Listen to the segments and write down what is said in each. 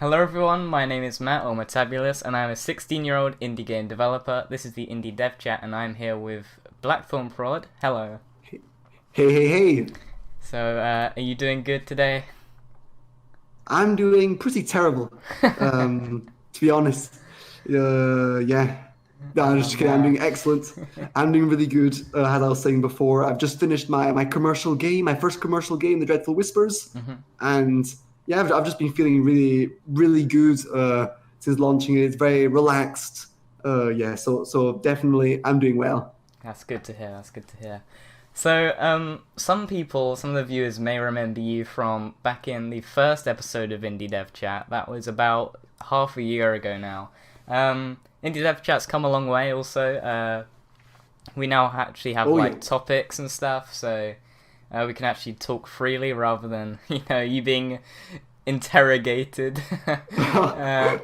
Hello everyone, my name is Matt or Matabulous, and I'm a 16-year-old indie game developer. This is the Indie Dev Chat, and I'm here with Blackthornprod. Hello. Hey, hey, hey. So, are you doing good today? I'm doing pretty terrible, to be honest. Yeah. No, I'm Oh just kidding. I'm no. doing excellent. I'm doing really good. As I was saying before, I've just finished my commercial game, my first commercial game, The Dreadful Whispers, Mhm. and yeah, I've just been feeling really, really good since launching it. It's very relaxed. Yeah, so definitely, I'm doing well. That's good to hear, that's good to hear. So, some of the viewers may remember you from back in the first episode of Indie Dev Chat. That was about half a year ago now. Indie Dev Chat's come a long way also. We now actually have Oh yeah. like topics and stuff, so we can actually talk freely rather than you being interrogated. uh,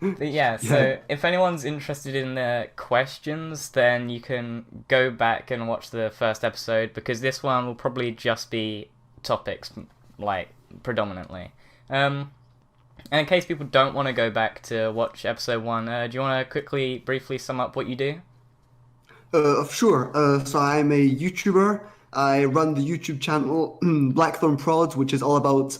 but yeah, Yeah. so if anyone's interested in the questions, then you can go back and watch the first episode because this one will probably just be topics, like predominantly. Um, and in case people don't want to go back to watch episode one, do you want to quickly, briefly sum up what you do? Sure. So I'm a YouTuber. I run the YouTube channel Blackthornprods, which is all about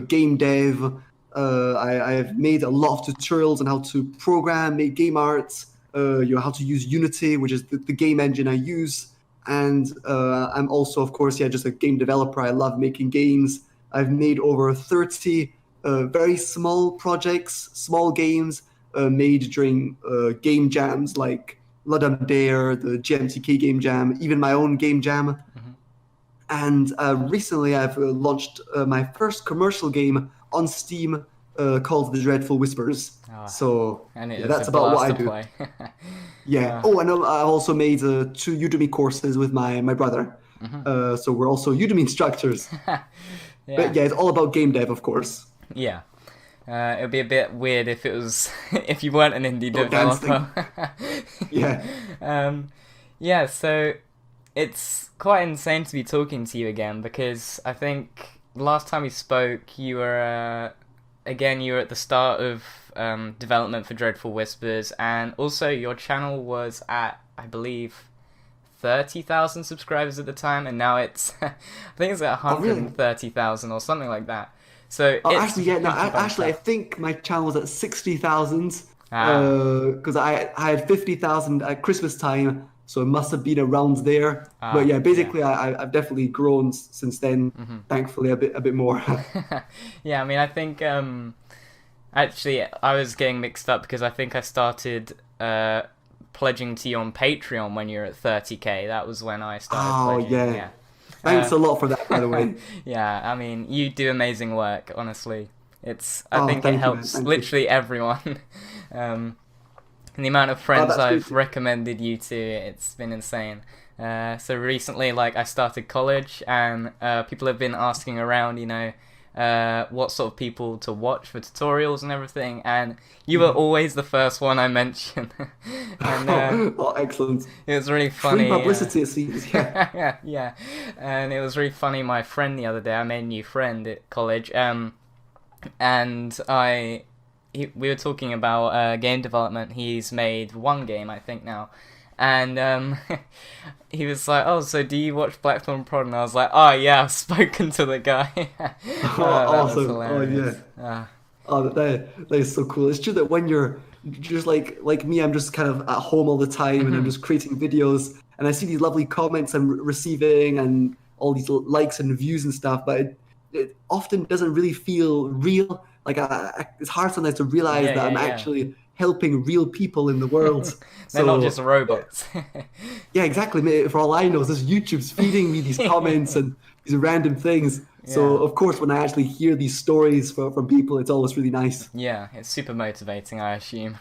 game dev. I have made a lot of tutorials on how to program, make game art, how to use Unity, which is the game engine I use. And I'm also, of course, yeah, just a game developer. I love making games. I've made over 30 very small projects, small games made during game jams like Ludum Dare, the GMTK game jam, even my own game jam. Mm-hmm. And recently I've launched my first commercial game on Steam called The Dreadful Whispers. Ah, So and it yeah, was a that's about what blast I to do. play. Yeah. uh, Oh, I know. I've also made two Udemy courses with my brother. mhm. So we're also Udemy instructors. But Yeah, yeah, it's all about game dev, of course. yeah. It would be a bit weird if it was if you weren't an indie Oh, developer. dancing. Yeah. um, yeah, so it's quite insane to be talking to you again because I think last time we spoke, you were at the start of development for Dreadful Whispers, and also your channel was at, I believe, 30,000 subscribers at the time, and now it's I think it's at Oh, really? 130,000 or something like that. So Oh, it's actually, yeah, no, hugely bumped actually, I up. think my channel was at 60,000 Ah, because I had 50,000 at Christmas time, so it must have been around there. But yeah, yeah. basically, I've definitely grown since then, Hmm. thankfully, a bit more. Yeah, I mean, I think actually I was getting mixed up because I think I started pledging to you on Patreon when you were at 30k. That was when I started Oh, pledging. yeah. Yeah. Thanks Uh, a lot for that, by the way. yeah, I mean, you do amazing work, honestly. I Oh, think it thank you, man. helps Thank you. literally everyone. um, and the amount of Oh, friends that's great I've to hear. recommended you to, it's been insane. So recently, like, I started college, and people have been asking around, what sort of people to watch for tutorials and everything, and you were Mhm. always the first one I mentioned. And Oh, excellent. it was really Free funny. publicity, it seems. Yeah. Yeah, yeah, and it was really funny. My friend the other day, I made a new friend at college, and we were talking about game development. He's made one game, I think now, and he was like, "Oh, so do you watch Blackthornprod?" And I was like, "Oh yeah, I've spoken to the guy." Oh, That was awesome. Oh, yeah. hilarious. Oh, that is so cool. It's true that when you're just like me, I'm just kind of at home all the time and I'm Mhm. just creating videos and I see these lovely comments I'm receiving and all these likes and views and stuff, but it often doesn't really feel real. Like it's hard sometimes to realize Yeah, that yeah, I'm yeah. actually helping real people in the world. They're not just So robots. yeah, exactly. For all I know, this YouTube's feeding me these comments and these random things. So Yeah. of course, when I actually hear these stories from people, it's always really nice. Yeah, it's super motivating, I assume.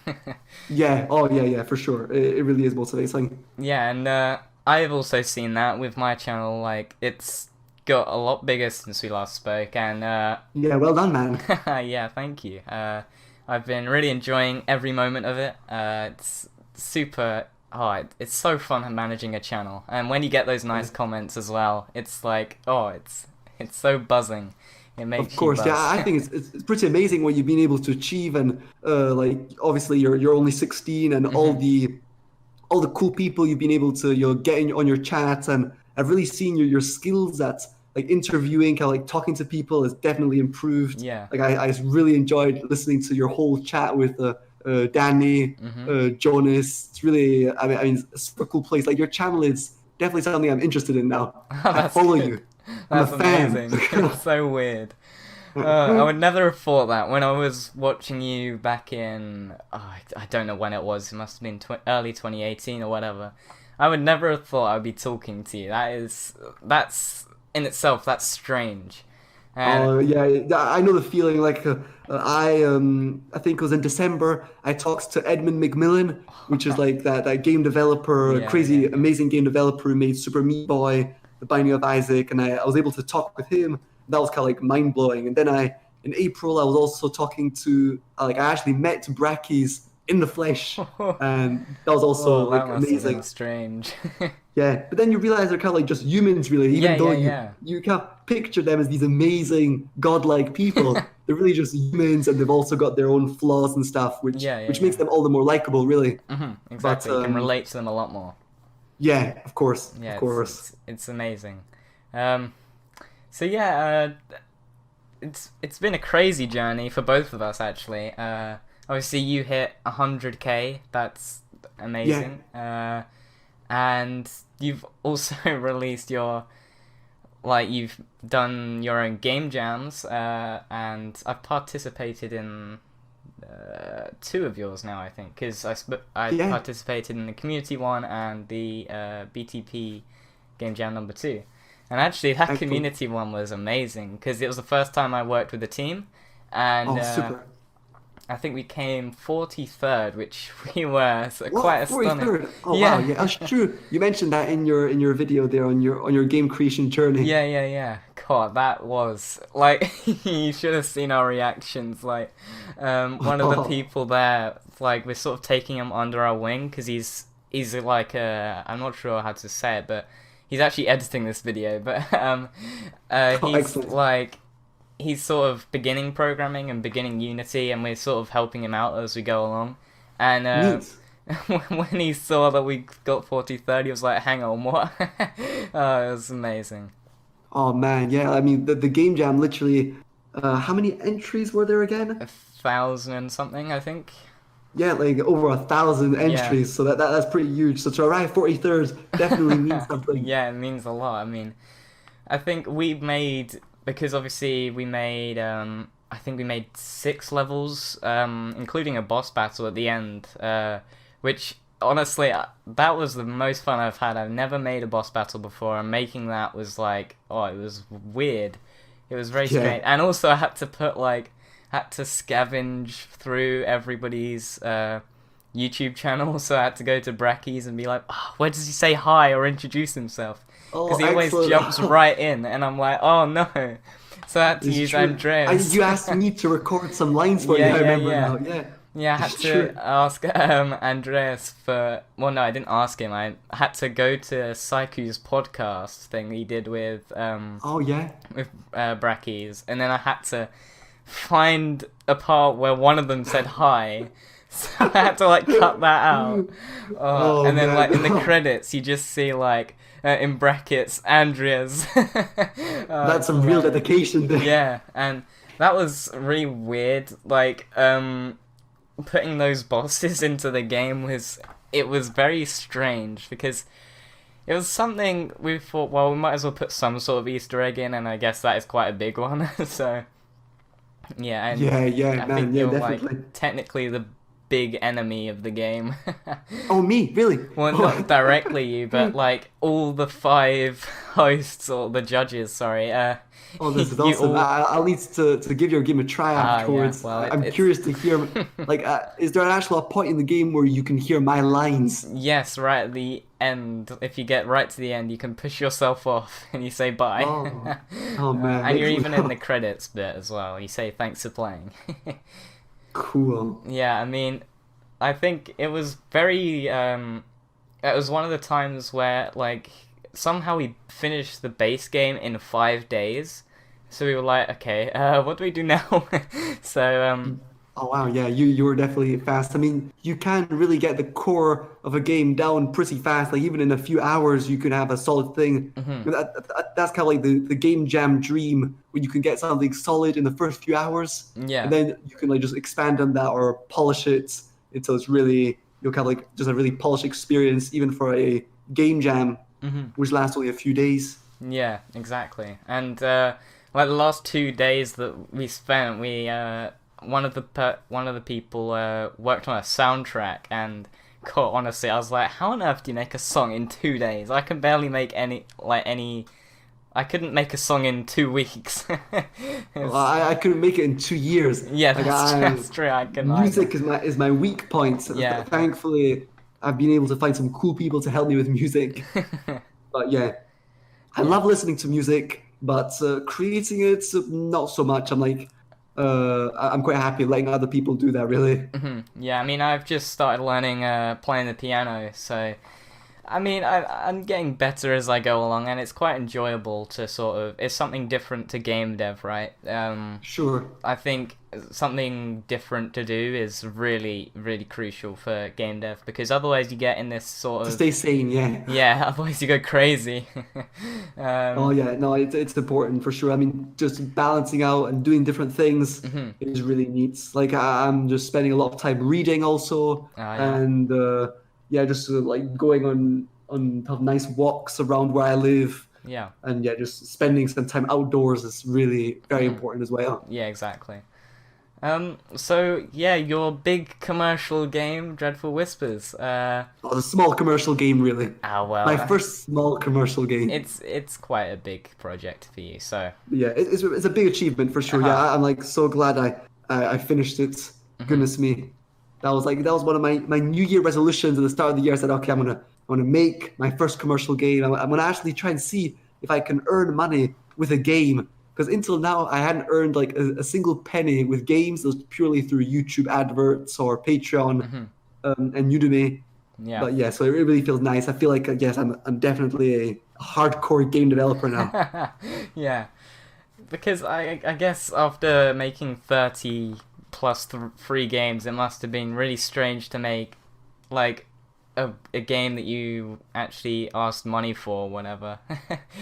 Yeah. Oh, yeah, yeah, for sure. It really is motivating. Yeah, and I've also seen that with my channel. Like, it's got a lot bigger since we last spoke, and Yeah, well done, man. yeah, thank you. I've been really enjoying every moment of it. It's super. Oh, it's so fun managing a channel, and when you get those Yeah. nice comments as well, it's like, oh, it's so buzzing. It Of makes you course, yeah, buzz. I think it's pretty amazing what you've been able to achieve, and like obviously you're only 16, and Hmm. all the cool people you've been able to get on your chats, and I've really seen your skills at like interviewing, kind of like talking to people has definitely improved. Yeah. Like I really enjoyed listening to your whole chat with Danny, Hmm. Jonas. It's really I mean it's a super cool place. Like your channel is definitely something I'm interested in now. Oh, I that's follow good. you. I'm a That's fan. amazing. It's so weird. I would never have thought that when I was watching you back in, I don't know when it was. It must have been early 2018 or whatever. I would never have thought I'd be talking to you. That's in itself, that's strange. And Oh yeah, I know the feeling. Like I think it was in December. I talked to Edmund McMillan, which is like that game developer, yeah, yeah, crazy yeah. amazing game developer who made Super Meat Boy, The Binding of Isaac, and I was able to talk with him. That was kind of like mind blowing. And then in April I was also talking to like I actually met Brackies in the flesh, and that was also Oh, that like must have been amazing. strange. Yeah, but then you realize they're kind of like just humans, really. Yeah, Even though yeah, yeah. you can't picture them as these amazing godlike people, they're really just humans, and they've also got their own flaws and stuff, Yeah, yeah, which makes yeah. them all the more likable, really. But Exactly. You can relate to them a lot more. yeah, of Yeah, course. it's amazing. Um, so yeah, it's been a crazy journey for both of us actually. Obviously you hit 100K. That's Yeah, amazing. And you've also released your you've done your own game jams. And I've participated in two of yours now, I think, because I yeah, participated in the community one and the BTP game jam number two. And actually, that excellent. community one was amazing because it was the first time I worked with a team, and Oh, super. I think we came 43rd, which we were quite What? astonished. 43rd? Oh wow, Yeah, yeah, that's true. You mentioned that in your video there on your game creation journey. yeah, yeah, yeah. God, that was like you should have seen our reactions. Like, one of the Oh, people there, like we're sort of taking him under our wing because he's like I'm not sure how to say it, but he's actually editing this video. But oh, he's excellent. like he's sort of beginning programming and beginning Unity, and we're sort of helping him out as we go along. And Neat. when he saw that we got 43rd, he was like, "Hang on, what?" Oh, it was amazing. Oh man, yeah. I mean, the game jam literally. How many entries were there again? 1,000 and something, I think. Yeah, like over 1,000 Yeah. entries. So that's pretty huge. So to arrive 43rd definitely means something. Yeah, it means a lot. I mean, I think we made because obviously we made I think we made 6 levels, including a boss battle at the end, which honestly that was the most fun I've had. I've never made a boss battle before, and making that was like, oh, it was weird. It was very Yeah. strange, and also I had to had to scavenge through everybody's YouTube channel, so I had to go to Brackies and be like, oh, where does he say hi or introduce himself? Oh, Because he always excellent. jumps right in, and I'm like, oh no. So I had to It's use true. Andreas. You asked me to record some lines for you. Yeah, I yeah, remember yeah. now. Yeah, Yeah, I had it's to true. ask Andreas for. Well, no, I didn't ask him. I had to go to Saiku's podcast thing he did Oh yeah. with Brackies, and then I had to find a part where one of them said hi. So I had to like cut that out. Oh And then like in the man. credits, you just see like in brackets Andreas. That's It's some real hilarious. dedication there. Yeah, and that was really weird. Like putting those bosses into the game was very strange because it was something we thought, well, we might as well put some sort of Easter egg in, and I guess that is quite a big one. So yeah, and Yeah, yeah, I think man. Yeah, you're like definitely. technically the big enemy of the game. Oh, me? Really? Well, not directly you, but like all the 5 hosts or the judges. Sorry, Oh, this is you awesome. all. I'll need to give your game a try Yeah. afterwards. Well, I'm curious to hear, like, is there an actual point in the game where you can hear my lines? Yes, right at the end. If you get right to the end, you can push yourself off and you say bye. Oh, oh man, And you're even in the excellent. credits bit as well. You say thanks for playing. Cool. Yeah, I mean, I think it was very. It was one of the times where like somehow we finished the base game in 5 days. So we were like, okay, what do we do now? So Oh wow, yeah, you were definitely fast. I mean, you can really get the core of a game down pretty fast. Like even in a few hours, you can have a solid thing. mhm, That's kind of like the game jam dream, when you can get something solid in the first few hours, and yeah, then you can like just expand on that or polish it until it's really you'll kind of like just a really polished experience, even for a game jam, mhm. which lasts only a few days. Yeah, exactly. And like the last 2 days that we spent, we one of the people worked on a soundtrack, and God, honestly, I was like, how on earth do you make a song in 2 days? I can barely make any. I couldn't make a song in 2 weeks. Well, It's- I couldn't make it in 2 years. yeah, Like that's true. I can either. music is my weak point. Yeah. Thankfully, I've been able to find some cool people to help me with music. But yeah, I Yeah. love listening to music, but creating it, not so much. I'm quite happy letting other people do that, really. Yeah, I mean, I've just started learning playing the piano, so I mean, I'm getting better as I go along, and it's quite enjoyable to sort of. It's something different to game dev, right? Sure. I think something different to do is really, really crucial for game dev because otherwise you get in this sort To of stay sane, yeah. yeah, otherwise you go crazy. Oh um, yeah, no, it's important for sure. I mean, just balancing out and doing different things mhm. is really neat. Like I'm just spending a lot of time reading also, Oh yeah, and yeah, just like going on have nice walks around where I live, yeah. and yeah, just spending some time outdoors is really very Mhm. important as well. Yeah, exactly. So yeah, your big commercial game, Dreadful Whispers. Oh, a small commercial game, really. Well, My first small commercial game. it's quite a big project for you. So, Yeah, it's a big achievement for sure. Yeah, uh-huh. I'm like so glad I finished it. Mhm. Goodness me, that was one of my New Year resolutions at the start of the year. I said, okay, I'm gonna make my first commercial game. I'm gonna actually try and see if I can earn money with a game, because until now I hadn't earned like a single penny with games. It was purely through YouTube adverts or Patreon Mhm. and Udemy. Yeah. But yeah, so it really feels nice. I feel like yes, I'm definitely a hardcore game developer now. Yeah. Because I guess after making 30 plus free games, it must have been really strange to make like a game that you actually asked money for whenever.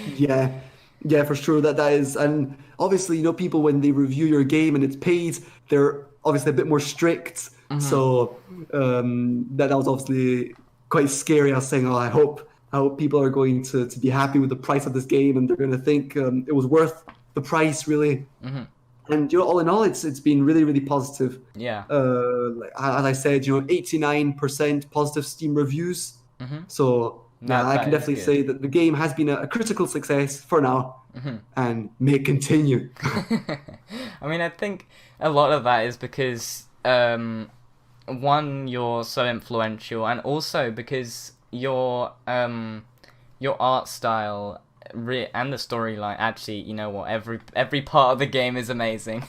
Yeah, yeah, for sure. That is, and obviously, people when they review your game and it's paid, they're obviously a bit more strict. Mhm. So that was obviously quite scary. I was saying, oh, I hope people are going to be happy with the price of this game and they're going to think it was worth the price, really. Mhm. And all in all, it's been really really positive. Yeah. As I said, 89% positive Steam reviews. Mhm. So yeah, I That can is definitely good. say that the game has been a critical success for now, Mhm. and may continue. I mean, I think a lot of that is because one, you're so influential, and also because your art style and the storyline. Actually, you know what? Every part of the game is amazing.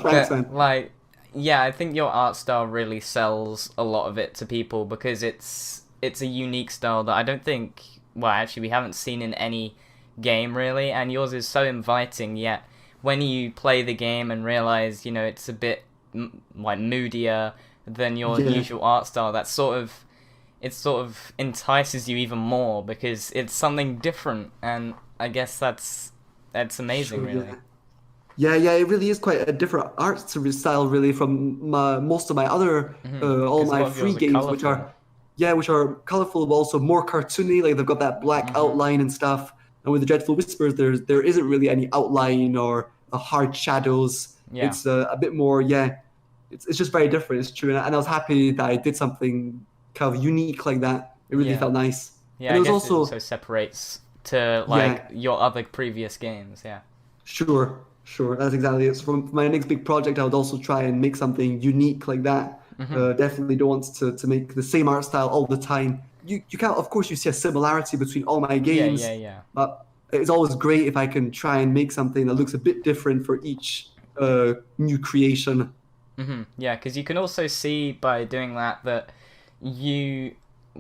Thanks, But man. like, yeah, I think your art style really sells a lot of it to people because it's a unique style that I don't think. Well, actually, we haven't seen in any game really, and yours is so inviting. Yet when you play the game and realize, it's a bit like moodier than your Yeah, usual art style, that sort of entices you even more because it's something different, and I guess that's amazing, sure. really. Yeah, yeah. It really is quite a different art style, really, from most of my other all Because a my lot of free yours are games, which colorful. are yeah, which are colorful, but also more cartoony. Like they've got that black Hmm. outline and stuff. And with the Dreadful Whispers, there isn't really any outline or hard shadows. Yeah, It's a bit more, yeah. It's just very different. It's true, and I was happy that I did something kind of unique like that. It really yeah, felt nice, yeah. and it I was guess it also also separates to like yeah, your other previous games. Yeah. sure, sure. That's exactly it. So for my next big project, I would also try and make something unique like that. Hmm. Definitely don't want to make the same art style all the time. You can't, of course, you see a similarity between all my Yeah, yeah, games, yeah. but it's always great if I can try and make something that looks a bit different for each new creation. Yeah, because you can also see by doing that you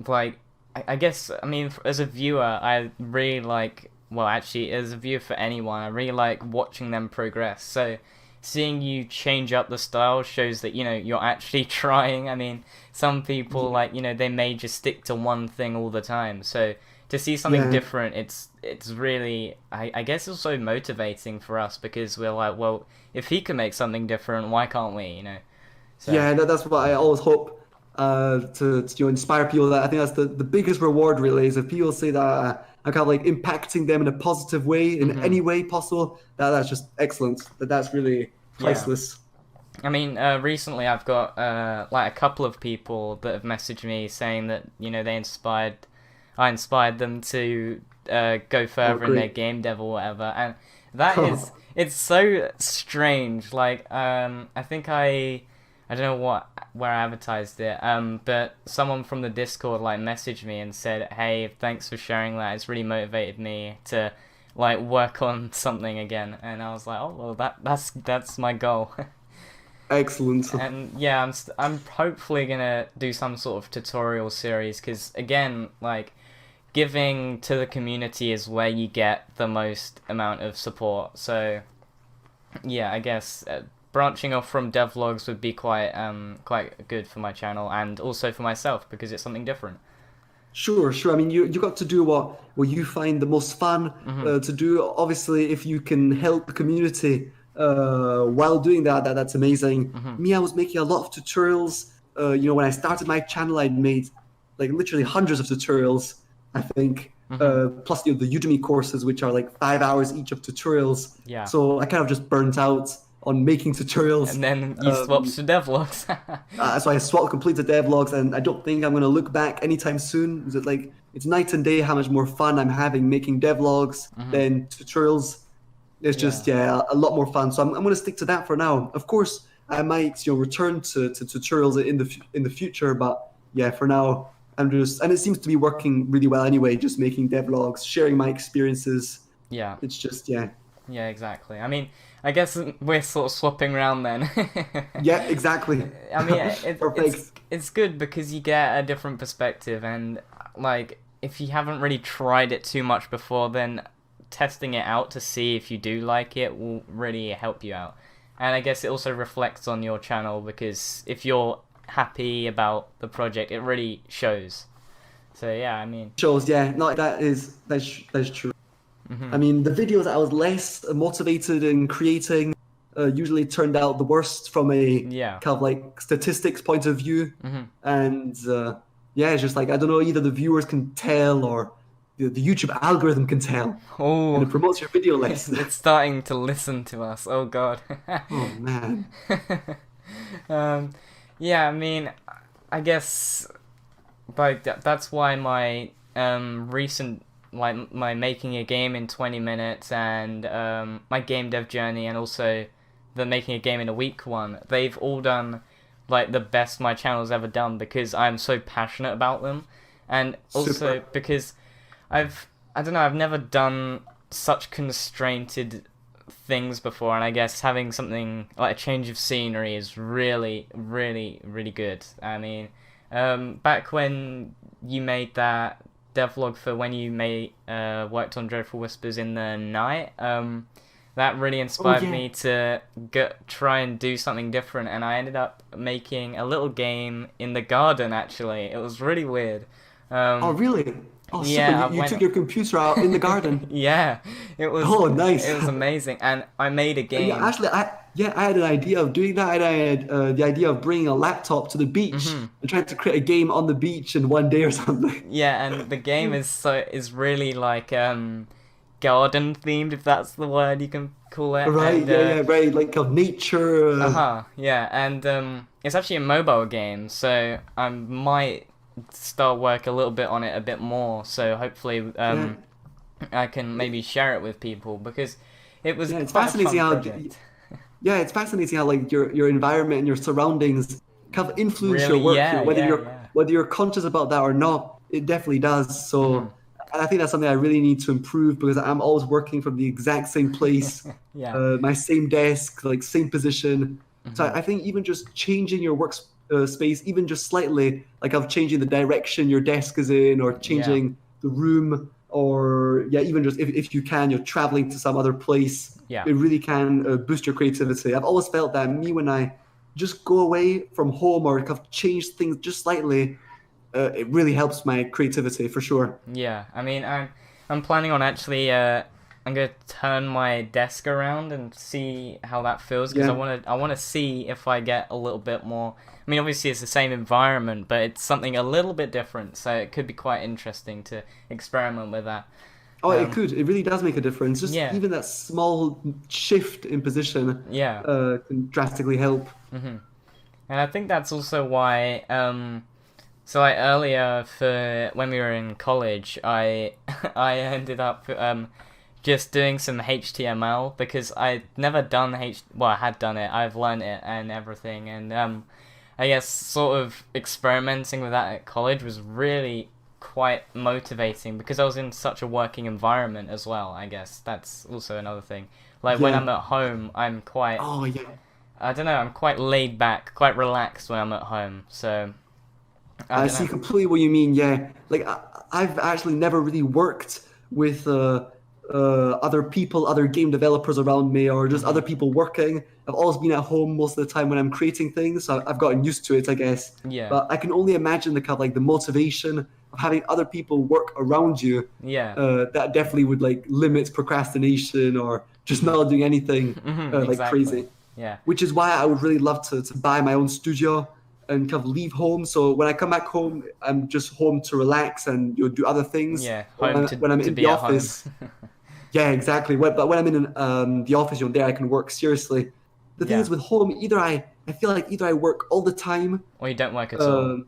like. I guess I mean as a viewer, I really like well, actually, as a viewer for anyone, I really like watching them progress. So seeing you change up the style shows that, you're actually trying. I mean, some people, Yeah. like, they may just stick to one thing all the time. So to see something Yeah. different, it's really, I guess, also motivating for us, because we're like, well, if he can make something different, why can't we? So Yeah, that's what I always hope to inspire people. That I think that's the biggest reward really is if people say that I'm kind of like impacting them in a positive way in hmm any way possible. That's just excellent. That's really yeah. priceless. I mean, recently I've got like a couple of people that have messaged me saying that I inspired them to go Oh, further in their great. game dev or whatever, and that is it's so strange. Like, I think I don't know where I advertised it, but someone from the Discord like messaged me and said, "Hey, thanks for sharing that. It's really motivated me to like work on something again." And I was like, "Oh well, that's my goal." Excellent. And yeah, I'm hopefully gonna do some sort of tutorial series, because again, like, giving to the community is where you get the most amount of support. So yeah, I guess branching off from devlogs would be quite good for my channel, and also for myself, because it's something different. Sure, sure. I mean, you got to do what you find the most fun hmm to do. Obviously, if you can help the community while doing that's amazing. hmm Me, I was making a lot of tutorials. When I started my channel, I'd made like literally hundreds of tutorials, I think. hmm Plus, the Udemy courses, which are like 5 hours each of tutorials. Yeah. So I kind of just burnt out on making tutorials. And then you swapped Um, to devlogs. so I swapped complete to devlogs, and I don't think I'm going to look back anytime soon. Is it like it's night and day how much more fun I'm having making devlogs hmm than tutorials? It's just Yeah. a lot more fun. So I'm going to stick to that for now. Of course, I might return to tutorials in the future, but yeah, for now and it seems to be working really well anyway. Just making devlogs, sharing my experiences. Yeah. It's just yeah, Yeah, exactly. I mean, I guess we're sort of swapping around then. yeah, exactly. I mean, Perfect. it's good because you get a different perspective, and like, if you haven't really tried it too much before, then testing it out to see if you do like it will really help you out. And I guess it also reflects on your channel, because if you're happy about the project, it really shows. So yeah, I mean, Shows, yeah, no, that's true. I hmm mean, the videos that I was less motivated in creating usually turned out the worst from a yeah. kind of like statistics point of view. hmm And yeah, it's just like, I don't know, either the viewers can tell or the YouTube algorithm can tell. And Oh, it promotes your video less. it's starting to listen to us. Oh God. Oh, man. um, yeah, I mean, I guess like that's why my recent, like, my making a game in 20 minutes, and my game dev journey, and also the making a game in a week one, they've all done like the best my channel's ever done, because I'm so passionate about them, and also Super. because I don't know, I've never done such constrained things before, and I guess having something like a change of scenery is really, really, really good. I mean, back when you made that devlog for when you worked on Dreadful Whispers in the Night, that really Oh, inspired yeah. me to try and do something different, and I ended up making a little game in the garden. Actually, it was really weird. Oh, Um, really? Oh, super. yeah, I You went. took your computer out in the garden. Yeah, it was Oh, nice. it was amazing, and I made a Yeah, game. actually, I had an idea of doing that. I had the idea of bringing a laptop to the beach hmm and trying to create a game on the beach in one day or something. Yeah, and the game is really like garden themed, if that's the word you can call it, Right? and Yeah, yeah, right. Like of nature. yeah, and it's actually a mobile game, so I might start work a little bit on it a bit more. So hopefully Yeah, I can maybe share it with people, because it was yeah. It's quite a fun fascinating how. project. Yeah, it's fascinating how like your environment and your surroundings kind of influence your Really, work. yeah, yeah, yeah. Whether you're conscious about that or not, it definitely does. hmm So I think that's something I really need to improve because I'm always working from the exact same place, Yeah. my same desk, like same position. So hmm I think even just changing your work space, even just slightly, like of changing the direction your desk is in, or Yeah. changing the room, or yeah, even just if you can, you're traveling to some other place. Yeah. It really can boost your creativity. I've always felt that me when I just go away from home or kind of change things just slightly, it really helps my creativity for sure. Yeah, I mean, I'm planning on actually I'm gonna turn my desk around and see how that feels because Yeah. I wanna see if I get a little bit more. I mean, obviously it's the same environment, but it's something a little bit different, so it could be quite interesting to experiment with that. Oh, it Um, could. It really does make a difference. Just yeah, even that small shift in position yeah. can drastically help. And I think that's also why so like earlier for when we were in college, I I ended up just doing some HTML because I'd never done well, I had done it, I've learned it and everything, and I guess sort of experimenting with that at college was really quite motivating because I was in such a working environment as well. I guess that's also another thing. Like when Yeah. I'm at home, I'm quite, Oh, yeah. I don't know, I'm quite laid back, quite relaxed when I'm at home. So I I don't see know. completely what you mean. Yeah, like I've actually never really worked with other people, other game developers around me, or just Hmm. other people working. I've always been at home most of the time when I'm creating things, so I've gotten used to it, I guess. Yeah, But I can only imagine the kind of like the motivation of having other people work around you. yeah. That definitely would like limit procrastination or just Hmm. not doing anything like Exactly. crazy, Yeah. which is why I would really love to buy my own studio and kind of leave home. So when I come back home, I'm just home to relax and do other things. Yeah. But Home when I'm to in the be at home. office, yeah, exactly. But when I'm in the office, there I can work seriously. The thing Yeah. is with home, I feel like either I work all the time, Or you don't work at all. um,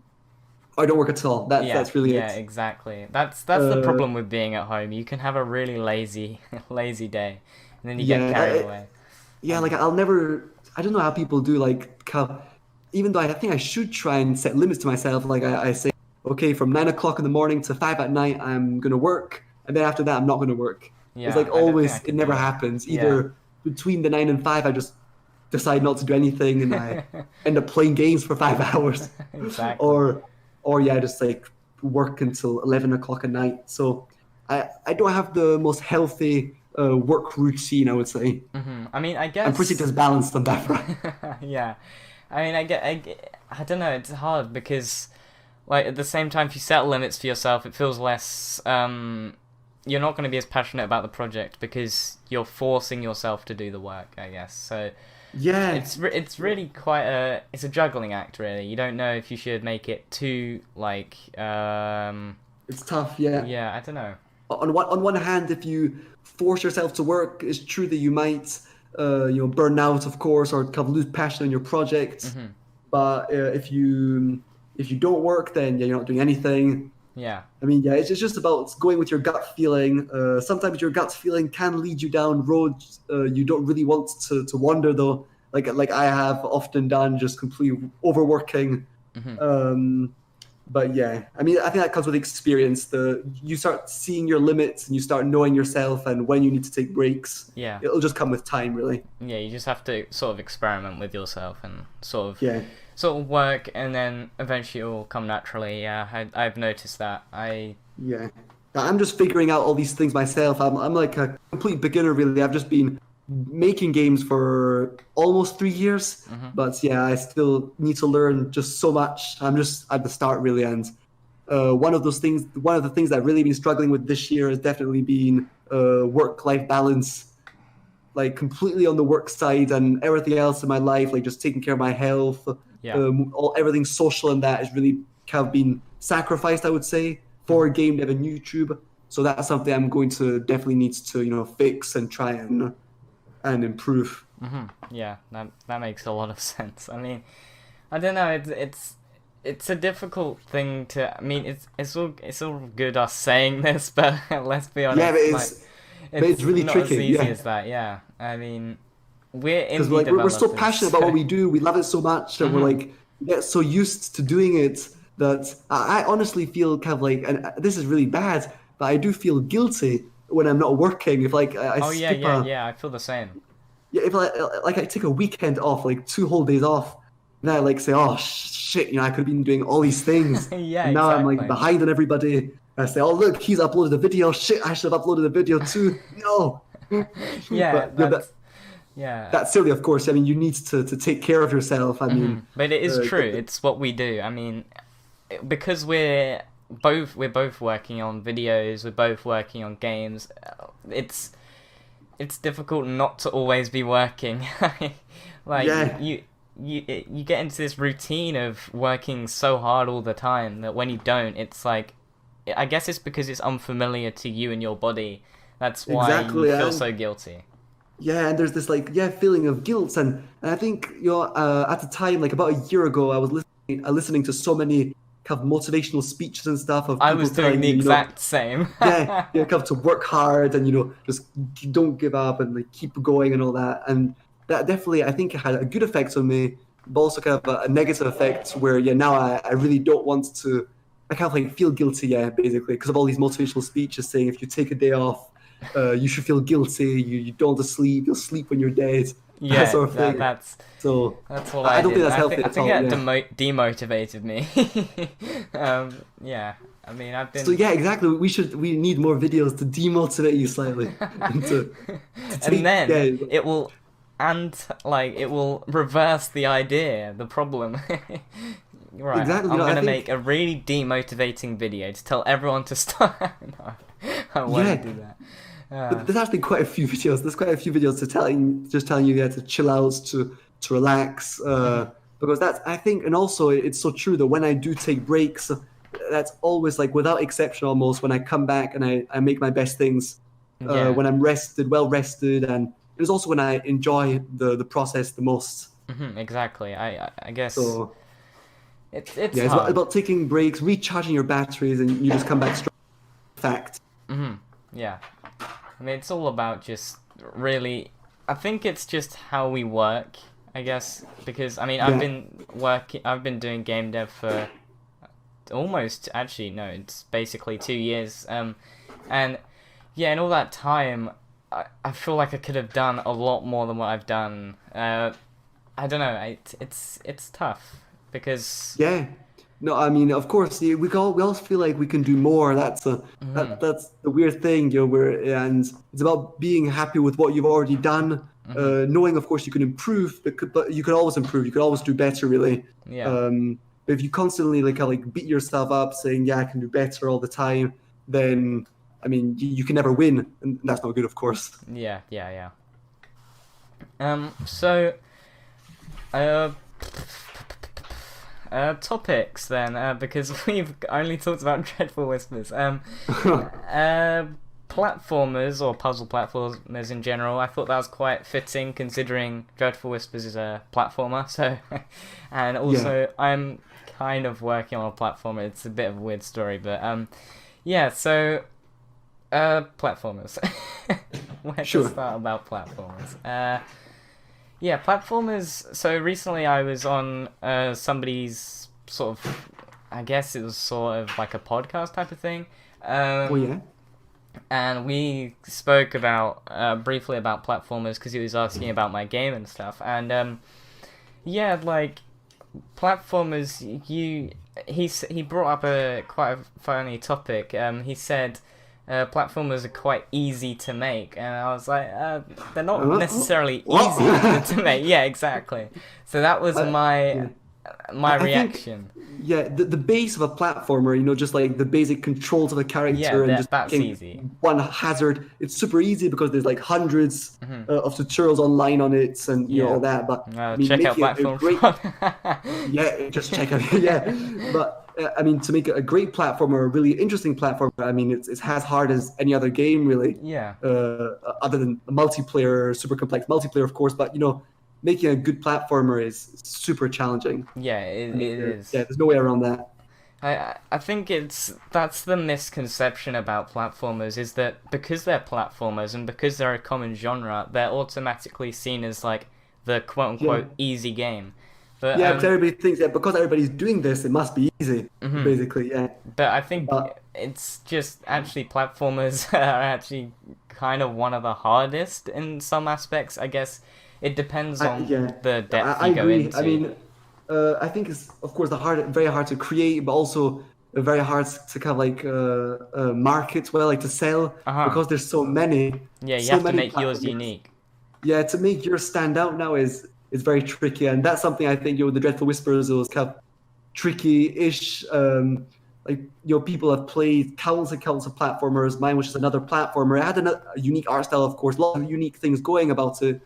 or I don't work at all. Yeah, That's really yeah, it. exactly. That's the Uh, problem with being at home. You can have a really lazy lazy day, and then you get yeah, carried away. yeah. Like Um, I'll never. I don't know how people do like. Even though I think I should try and set limits to myself. Like I say, okay, from 9 o'clock in the morning to 5 at night, I'm gonna work, and then after that, I'm not gonna work. It's yeah, like I don't think I always, it could do never that. happens. Yeah. Either between the 9 and 5, I just decide not to do anything, and I end up playing games for 5 hours, Exactly. or or yeah, just like work until 11 o'clock at night. So I don't have the most healthy work routine, I would say. I mean, I I'm pretty guess. disbalanced on that front. Yeah. I mean, I don't know. It's hard because, like, at the same time, if you set limits for yourself, it feels less. You're not going to be as passionate about the project because you're forcing yourself to do the work. I guess so. Yeah, It's really quite a juggling act. Really, you don't know if you should make it too like it's tough. Yeah. yeah. I don't know. On one hand, if you force yourself to work, it's true that you might burn out, of course, or kind of lose passion in your project. Hmm. But if you don't work, then yeah, you're not doing anything. Yeah. I mean, yeah, it's just about going with your gut feeling. Sometimes your gut feeling can lead you down roads you don't really want to wander, though. Like I have often done, just completely overworking. Hmm. Um, but yeah, I mean, I think that comes with experience. You start seeing your limits and you start knowing yourself and when you need to take breaks. Yeah. It'll just come with time, really. Yeah. You just have to sort of experiment with yourself and Yeah, sort of work, and then eventually it will come naturally. Yeah. I've noticed that. yeah. I'm just figuring out all these things myself. I'm like a complete beginner, really. I've just been making games for almost 3 years, Hmm. but yeah, I still need to learn just so much. I'm just at the start, really, and one of the things that I've really been struggling with this year has definitely been work-life balance, like completely on the work side and everything else in my life, like just taking care of my health, Yeah. everything social and that has really kind of been sacrificed, I would say, for Hmm. game dev and YouTube. So that's something I'm going to definitely need to fix and try and improve. Yeah. That makes a lot of sense. I mean, I don't know. It's a difficult thing to. I mean, it's all good us saying this, but let's be Yeah, honest. Like, but it's it's really not as tricky. easy Yeah, as that. Yeah. I mean, we're because indie we're so passionate developers. about what we do, we love it so much, and we're Hmm. like we get so used to doing it that I honestly feel kind of like, and this is really bad, but I do feel guilty when I'm not working. If like I Oh yeah, skip yeah, a yeah. I feel the same. yeah, if I take a weekend off, like 2 whole days off, then I like say, oh shit, I could have been doing all these things, Yeah, and now I'm like exactly. behind on everybody. I say, oh look, he's uploaded a video. Shit, I should have uploaded a video too. No. Yeah, But yeah, yeah. that's silly, of course. I mean, you need to take care of yourself. I mean, But it is true. uh, It's what we do. I mean, because we're both working on videos, we're both working on games. It's difficult not to always be working. Like yeah, you get into this routine of working so hard all the time that when you don't, it's like, I guess it's because it's unfamiliar to you and your body. That's why you exactly. feel so guilty. Yeah, and there's this like feeling of guilt, and I think at the time, like about a year ago, I was listening to so many kind of motivational speeches and stuff of I people was doing telling the you, exact same. kind of to work hard and just don't give up and like keep going and all that, and that definitely I think had a good effect on me, but also kind of a negative effect where now I really don't want to. I kind of like feel guilty, basically, because of all these motivational speeches saying if you take a day off, you should feel guilty. You don't have to sleep. You'll sleep when you're dead. That Yeah, sort of thing. So that's what I I don't think did. that's healthy I at think all. that Yeah. demotivated me. Yeah. I mean, I've So been. yeah, exactly. We need more videos to demotivate you slightly and to And take then it will, and like it will reverse the idea, the problem. Right, exactly. I'm I gonna think make a really demotivating video to tell everyone to stop. No, I yeah. won't do that. There's actually quite a few videos. There's quite a few videos just telling you to chill out, to relax, because that's I think, and also it's so true that when I do take breaks, that's always like without exception almost when I come back and I make my best things, Yeah, when I'm rested, well rested, and it's also when I enjoy the process the most. exactly. I guess So it's yeah, it's hard. about taking breaks, recharging your batteries, and you just come back strong. Fact. Yeah. I mean, it's all about just really. I think it's just how we work, I guess, because I mean, Yeah. I've been doing game dev for almost, actually, no, it's basically 2 years. And yeah, in all that time, I feel like I could have done a lot more than what I've done. I don't know. It's tough because. Yeah. No, I mean, of course, we all feel like we can do more. That's the weird thing, and it's about being happy with what you've already done, knowing, of course, you can improve, but you can always improve. You can always do better, really. Yeah. But if you constantly like beat yourself up, saying, "Yeah, I can do better all the time," then I mean, you can never win, and that's not good, of course. Yeah. So, uh, topics then, because we've only talked about Dreadful Whispers. Platformers or puzzle platformers in general. I thought that was quite fitting considering Dreadful Whispers is a platformer. So, and also I'm kind of working on a platformer. It's a bit of a weird story, but yeah. So, platformers. Where Sure. to start about platformers? Yeah, platformers. So recently I was on somebody's sort of, I guess it was sort of like a podcast type of thing. Oh yeah. And we spoke about briefly about platformers because he was asking about my game and stuff. And yeah, like platformers, he brought up a quite a funny topic. He said platformers are quite easy to make, and I was like, they're not necessarily easy to make. Yeah, exactly. So that was my I think, reaction. yeah, the base of a platformer, just like the basic controls of a character Yeah, and just that's picking easy. one hazard. It's super easy because there's like hundreds of tutorials online on it and all that. But I mean, Check out making a great, Blackthornprod. yeah, just check out, yeah. But I mean, to make a great platformer, a really interesting platformer, I mean, it's as hard as any other game, really. Yeah. Other than multiplayer, super complex multiplayer, of course. But making a good platformer is super challenging. Yeah, I mean, it is. Yeah, there's no way around that. I think that's the misconception about platformers, is that because they're platformers and because they're a common genre, they're automatically seen as like the quote unquote easy game. But because everybody thinks that because everybody's doing this, it must be easy, basically. Yeah. But I think it's just actually platformers are actually kind of one of the hardest in some aspects. I guess it depends on the depth I you go agree. into. I mean, I think it's of course very hard to create, but also very hard to kind of like market well, like to sell Uh-huh. because there's so many, Yeah, you so have to many make yours platforms. unique. Yeah, to make yours stand out now is very tricky, and that's something I think the Dreadful Whisperers was kind of tricky-ish. Like people have played countless and countless of platformers. Mine was just another platformer. It had a unique art style, of course, lots of unique things going about it,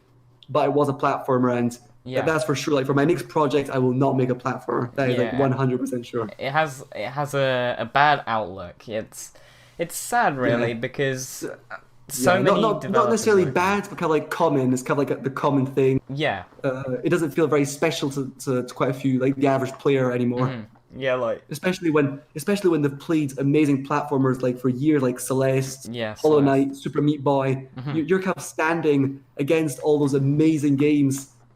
but it was a platformer, and Yeah. that's for sure. Like for my next project, I will not make a platformer. That is like Yeah. 100% sure. It has a bad outlook. It's sad really Yeah. because so Yeah, not many not not developers necessarily working on it. bad, but kind of like common. It's kind of like the common thing. Yeah. It doesn't feel very special to quite a few, like the average player anymore. Yeah, like Especially when they've played amazing platformers like for years, like Celeste, yeah, Hollow Celeste. Knight, Super Meat Boy. Hmm. You're kind of standing against all those amazing games.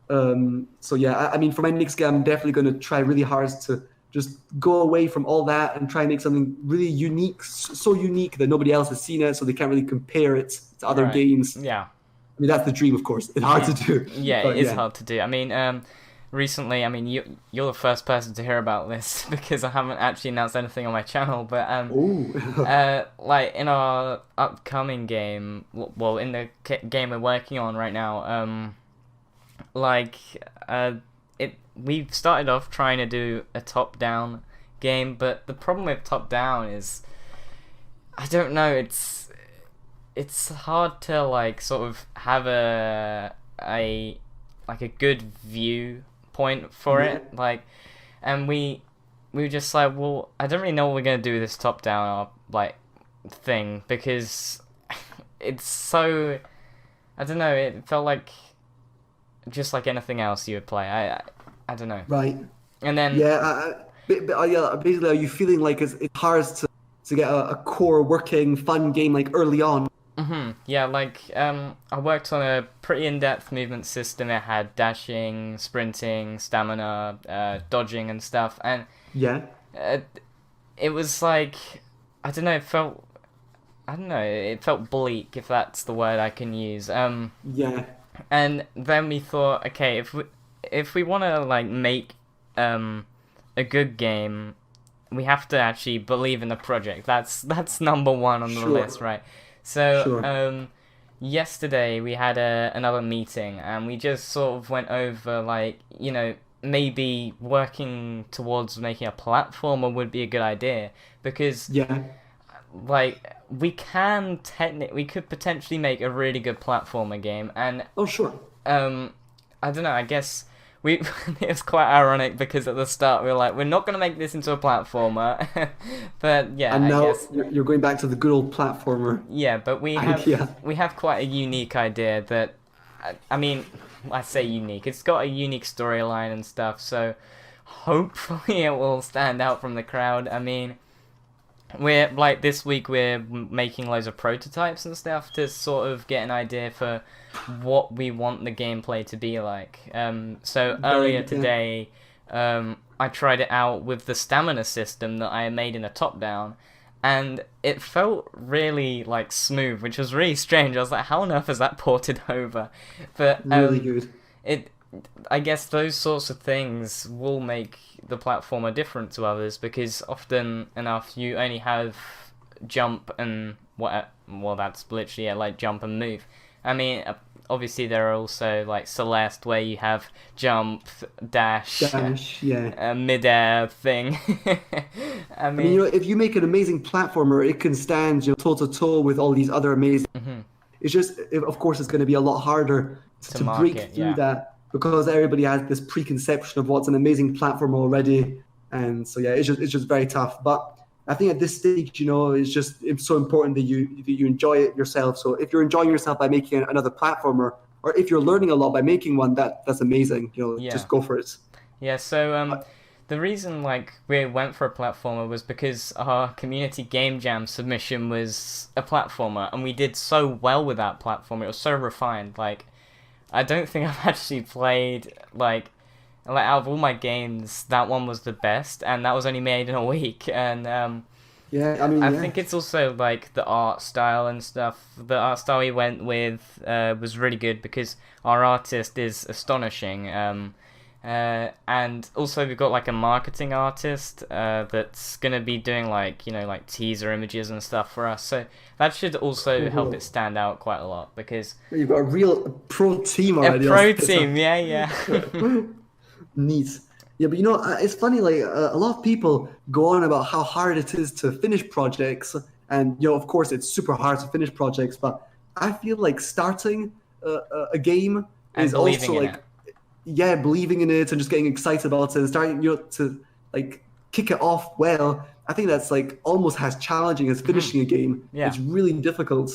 So yeah, I mean, for my next game, I'm definitely going to try really hard to just go away from all that and try and make something really unique, so unique that nobody else has seen it, so they can't really compare it to other Right. games. Yeah. I mean, that's the dream, of course. It's hard to do, Yeah, it but is yeah. hard to do. I mean, recently, I mean, you're the first person to hear about this because I haven't actually announced anything on my channel. But Oh, like in our upcoming game, well, in the game we're working on right now, like we've started off trying to do a top-down game, but the problem with top-down is I don't know. It's hard to like sort of have a like a good viewpoint for yeah, it. Like, and we were just like, well, I don't really know what we're gonna do with this top down like thing because it's so I don't know. It felt like just like anything else you would play. I don't know. right. And then Yeah, yeah. Basically, are you feeling like it's hard to get a core working fun game like early on? yeah, like I worked on a pretty in-depth movement system. It had dashing, sprinting, stamina, dodging, and stuff. And Yeah. uh, it was like I don't know. It felt I don't know. It felt bleak, if that's the word I can use. Yeah. And then we thought, okay, if we want to like make a good game, we have to actually believe in the project. That's number one on the list, Sure. right? So Sure. yesterday we had another meeting and we just sort of went over like maybe working towards making a platformer would be a good idea because Yeah. like we could potentially make a really good platformer game and Oh, sure. um I don't know, I guess we it's quite ironic because at the start we were like we're not going to make this into a platformer but yeah, And I now guess you're going back to the good old platformer yeah, but idea. we have quite a unique idea that I mean I say unique, it's got a unique storyline and stuff, so hopefully it will stand out from the crowd. I mean, we're like this week we're making loads of prototypes and stuff to sort of get an idea for what we want the gameplay to be like. So Very earlier good. Yeah. today, I tried it out with the stamina system that I made in a top down, and it felt really like smooth, which was really strange. I was like, how on earth is that ported over? But Really good. it I guess those sorts of things will make the platformer different to others because often enough you only have jump and what well that's literally it, like jump and move. I mean obviously there are also like Celeste where you have jump, dash, Dash. Yeah. a mid-air thing. I I mean, mean, if you make an amazing platformer, it can stand, toe to toe with all these other amazing. It's just, of course, it's going to be a lot harder to to break market, through yeah. that because everybody has this preconception of what's an amazing platform already, and so yeah, it's just very tough. But I think at this stage, it's so important that you enjoy it yourself. So if you're enjoying yourself by making another platformer, or if you're learning a lot by making one, that's amazing. Yeah. Just go for it. Yeah, so Uh, the reason like we went for a platformer was because our community game jam submission was a platformer and we did so well with that platform. It was so refined. Like I don't think I've actually played like out of all my games, that one was the best and that was only made in a week and yeah, I mean, I yeah, think it's also like the art style and stuff. The art style we went with was really good because our artist is astonishing. And also we've got like a marketing artist that's gonna be doing like like teaser images and stuff for us. So that should also help it Cool. stand out quite a lot because You've got a real pro team a already. pro It's a team, yeah, yeah. neat. Yeah, but it's funny. Like a lot of people go on about how hard it is to finish projects, and of course, it's super hard to finish projects. But I feel like starting a game And is believing also in like, it. yeah, believing in it and just getting excited about it and starting, to like kick it off well. I think that's like almost as challenging as finishing a game. Yeah. It's really difficult.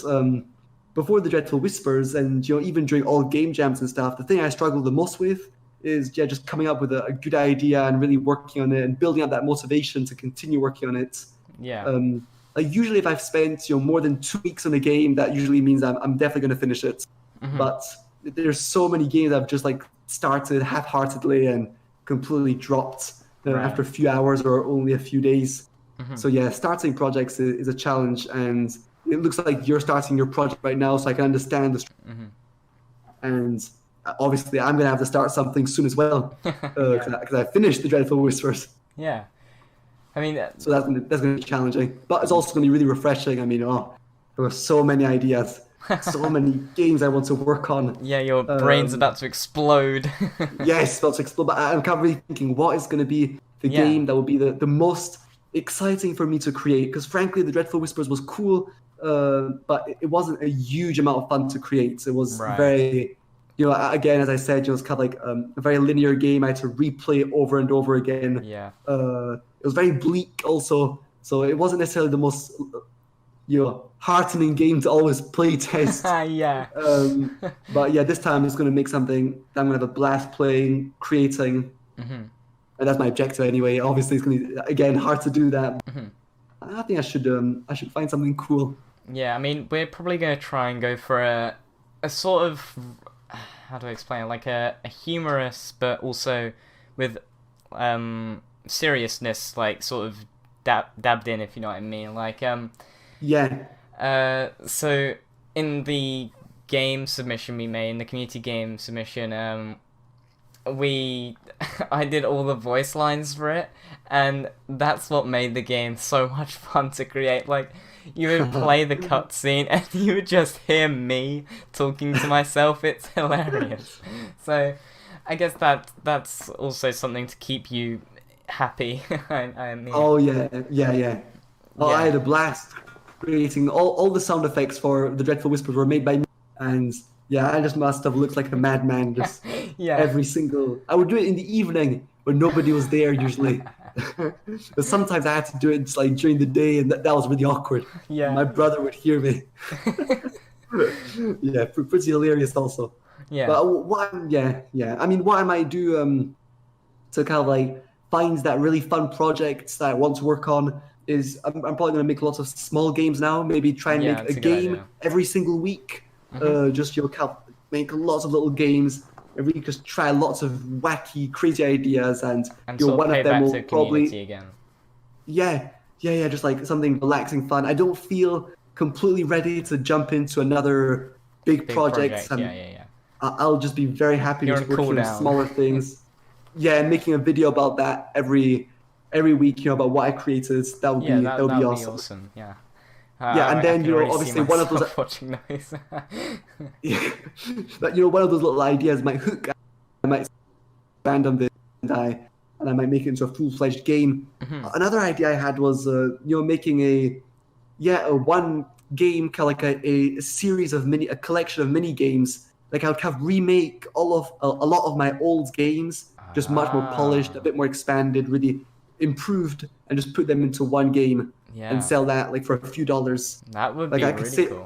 Before the Dreadful Whispers, and even during all game jams and stuff, the thing I struggle the most with is just coming up with a good idea and really working on it and building up that motivation to continue working on it. Yeah. Like usually, if I've spent more than 2 weeks on a game, that usually means I'm definitely going to finish it. But there's so many games I've just like started half-heartedly and completely dropped Right. after a few hours or only a few days. So yeah, starting projects is a challenge, and it looks like you're starting your project right now, so I can understand the. And obviously, I'm gonna have to start something soon as well, because I finished the Dreadful Whispers. Yeah. I mean, So that's gonna be challenging, but it's also gonna be really refreshing. I mean, there were so many ideas, so many games I want to work on. yeah, your brain's about to explode. Yes, about to explode. But I'm kind of really thinking, what is going to be the Yeah. game that will be the most exciting for me to create? Because frankly, the Dreadful Whispers was cool, but it wasn't a huge amount of fun to create. It was Right. very, again, as I said, it was kind of like a very linear game. I had to replay it over and over again. Yeah. It was very bleak also, so it wasn't necessarily the most, heartening game to always play test. Yeah. But yeah, this time it's going to make something that I'm going to have a blast playing, creating. And that's my objective anyway. Obviously, it's going to be, again, hard to do that. I think I should find something cool. Yeah, I mean, we're probably going to try and go for a sort of, how do I explain it, like a humorous, but also with seriousness, like sort of dabbed in, if you know what I mean. Like, Yeah. So in the game submission we made, in the community game submission, I did all the voice lines for it, and that's what made the game so much fun to create. Like, you would play the cutscene and you would just hear me talking to myself. It's hilarious. So I guess that's also something to keep you happy. I mean, Oh yeah. Oh, I Yeah. had a blast creating all the sound effects for the Dreadful Whispers were made by me, and yeah, I just must have looked like a madman just yeah. every single. I would do it in the evening when nobody was there usually. But sometimes I had to do it just like during the day, and that was really awkward. Yeah. My brother would hear me. Yeah, pretty hilarious also. Yeah. But yeah. I mean, what I might do to kind of like find that really fun project that I want to work on is I'm probably going to make lots of small games now. Maybe try and Yeah, make that's a a good game idea. every single week. Just kind of make lots of little games and really just try lots of wacky, crazy ideas, and sort one of pay of them back will to probably community again. yeah, just like something relaxing, fun. I don't feel completely ready to jump into another big project. Project. Yeah. I'll just be very happy You're just on working on cooldown. smaller things. Yeah, and making a video about that every week, about what I created. That would Yeah, be that that would would be be awesome. awesome. Yeah. Yeah, and I then can already obviously see one of those, myself watching those. but one of those little ideas might hook. I might random this and I might make it into a full-fledged game. Another idea I had was making a one game kind of like a series of a collection of mini games. Like I would kind of remake all of a lot of my old games, just much more polished, a bit more expanded, really improved, and just put them into one game Yeah. and sell that like for a few dollars. That would Like be I could really say, cool.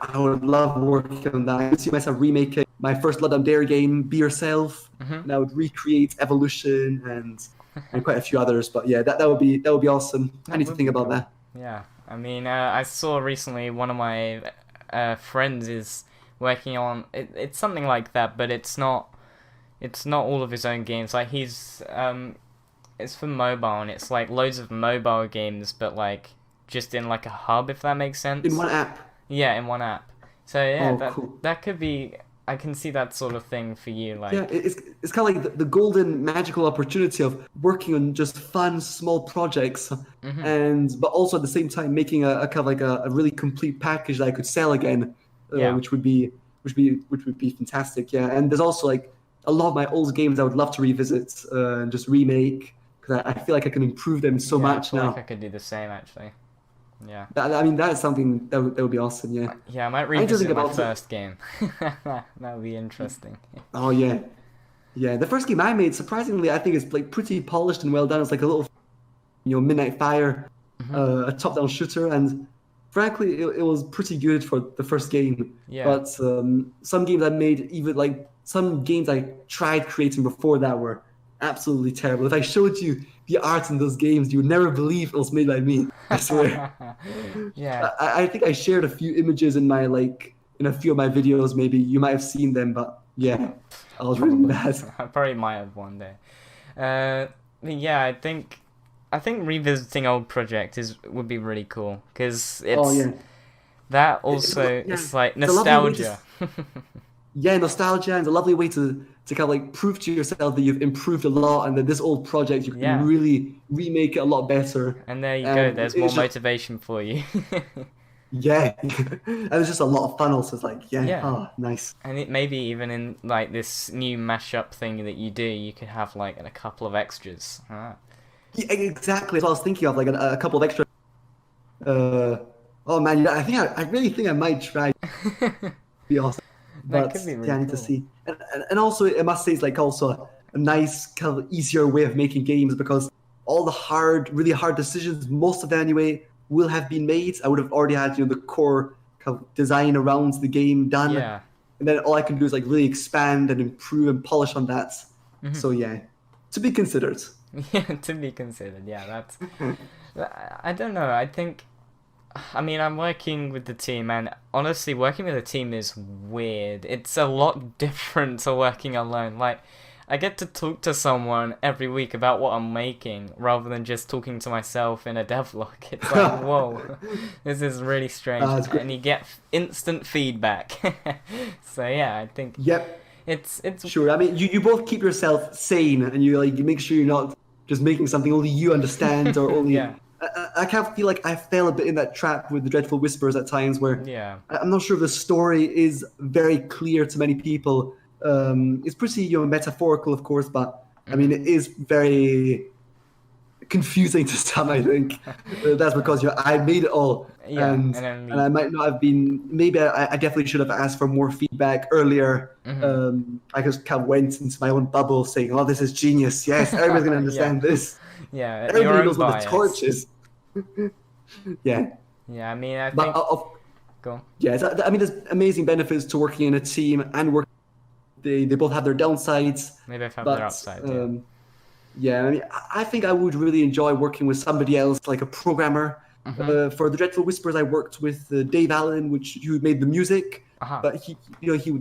I would love working on that. I could see myself remaking my first Let 'em Dare game, Be Yourself, and I would recreate Evolution and quite a few others. But yeah, that would be awesome. I need to would think be about cool. that. Yeah, I mean, I saw recently one of my friends is working on it's something like that, but it's not all of his own games. Like he's it's for mobile, and it's like loads of mobile games, but like just in like a hub, if that makes sense. In one app. Yeah, in one app. So yeah, Oh, cool. that could be I can see that sort of thing for you, Yeah, like. it's kind of like the golden magical opportunity of working on just fun small projects, Hmm. but also at the same time making a kind of like a really complete package that I could sell again, Yeah. which would be fantastic. Yeah, and there's also like a lot of my old games I would love to revisit and just remake because I feel like I can improve them so Yeah, I much feel like I now. could do the same actually. Yeah. I mean, that is something that would be awesome. Yeah, Yeah, I might I need to think revisit my about it. first game. That would be interesting. Oh yeah, yeah. The first game I made, surprisingly, I think it's like pretty polished and well done. It's like a little Midnight Fire, Hmm. a top-down shooter, and frankly, it was pretty good for the first game. Yeah. But some games I made, even like some games I tried creating before that were absolutely terrible. If I showed you the art in those games, you would never believe it was made by me. I swear. Yeah. I think I shared a few images in my in a few of my videos. Maybe you might have seen them, but yeah, I was really Probably. bad. I probably might have one day. But yeah, I think revisiting old project is would be really cool because Oh it's yeah, that it's a, also yeah, it's like it's a lovely way to nostalgia. yeah, nostalgia and it's a lovely way to kind of like prove to yourself that you've improved a lot and that this old project you can Yeah, really remake it a lot better. and there you go. And There's more it's just motivation for you. yeah, and it's just a lot of fun. Also, it's like yeah, Yeah, oh nice. and it maybe even in like this new mashup thing that you do, you could have like a couple of extras. Ah. Yeah, exactly. That's what I was thinking of, like a couple of extra. Uh, oh man, yeah, I really think I might try to be awesome, That but could be yeah, really I need to cool. see. And also, I must say, it's like also a nice kind of easier way of making games because all the really hard decisions, most of them anyway, will have been made. I would have already had the core kind of design around the game done, Yeah. and then all I can do is like really expand and improve and polish on that. Hmm. So yeah, to be considered. Yeah, to be considered. Yeah, that's. I don't know. I think. I mean, I'm working with the team, and honestly, working with a team is weird. It's a lot different to working alone. Like, I get to talk to someone every week about what I'm making, rather than just talking to myself in a devlog. It's like, whoa, this is really strange, It's and great. you get instant feedback. So yeah, I think Yep. it's Sure. I mean, you both keep yourself sane, and you make sure you're not just making something only you understand, or only. yeah, I kind of feel like I fell a bit in that trap with the Dreadful Whispers at times, where yeah. I'm not sure if the story is very clear to many people. It's pretty, metaphorical, of course, but I mean, Hmm. it is very confusing to some. I think that's Yeah, because I made it all, yeah, and and and I only. might not have been. Maybe I definitely should have asked for more feedback earlier. Hmm. I just kind of went into my own bubble, saying, "Oh, this is genius! Yes, everybody's gonna Yeah, understand this. yeah, your Everybody own knows what the bias. torch is." Yeah, Yeah, I mean, I but think. Go on. yeah, I mean, there's amazing benefits to working in a team and work. They both have their downsides, They both have their but upsides, yeah. um, yeah, I mean, I think I would really enjoy working with somebody else, like a programmer. Mhm. For the Dreadful Whispers, I worked with Dave Allen, who made the music, Aha. but he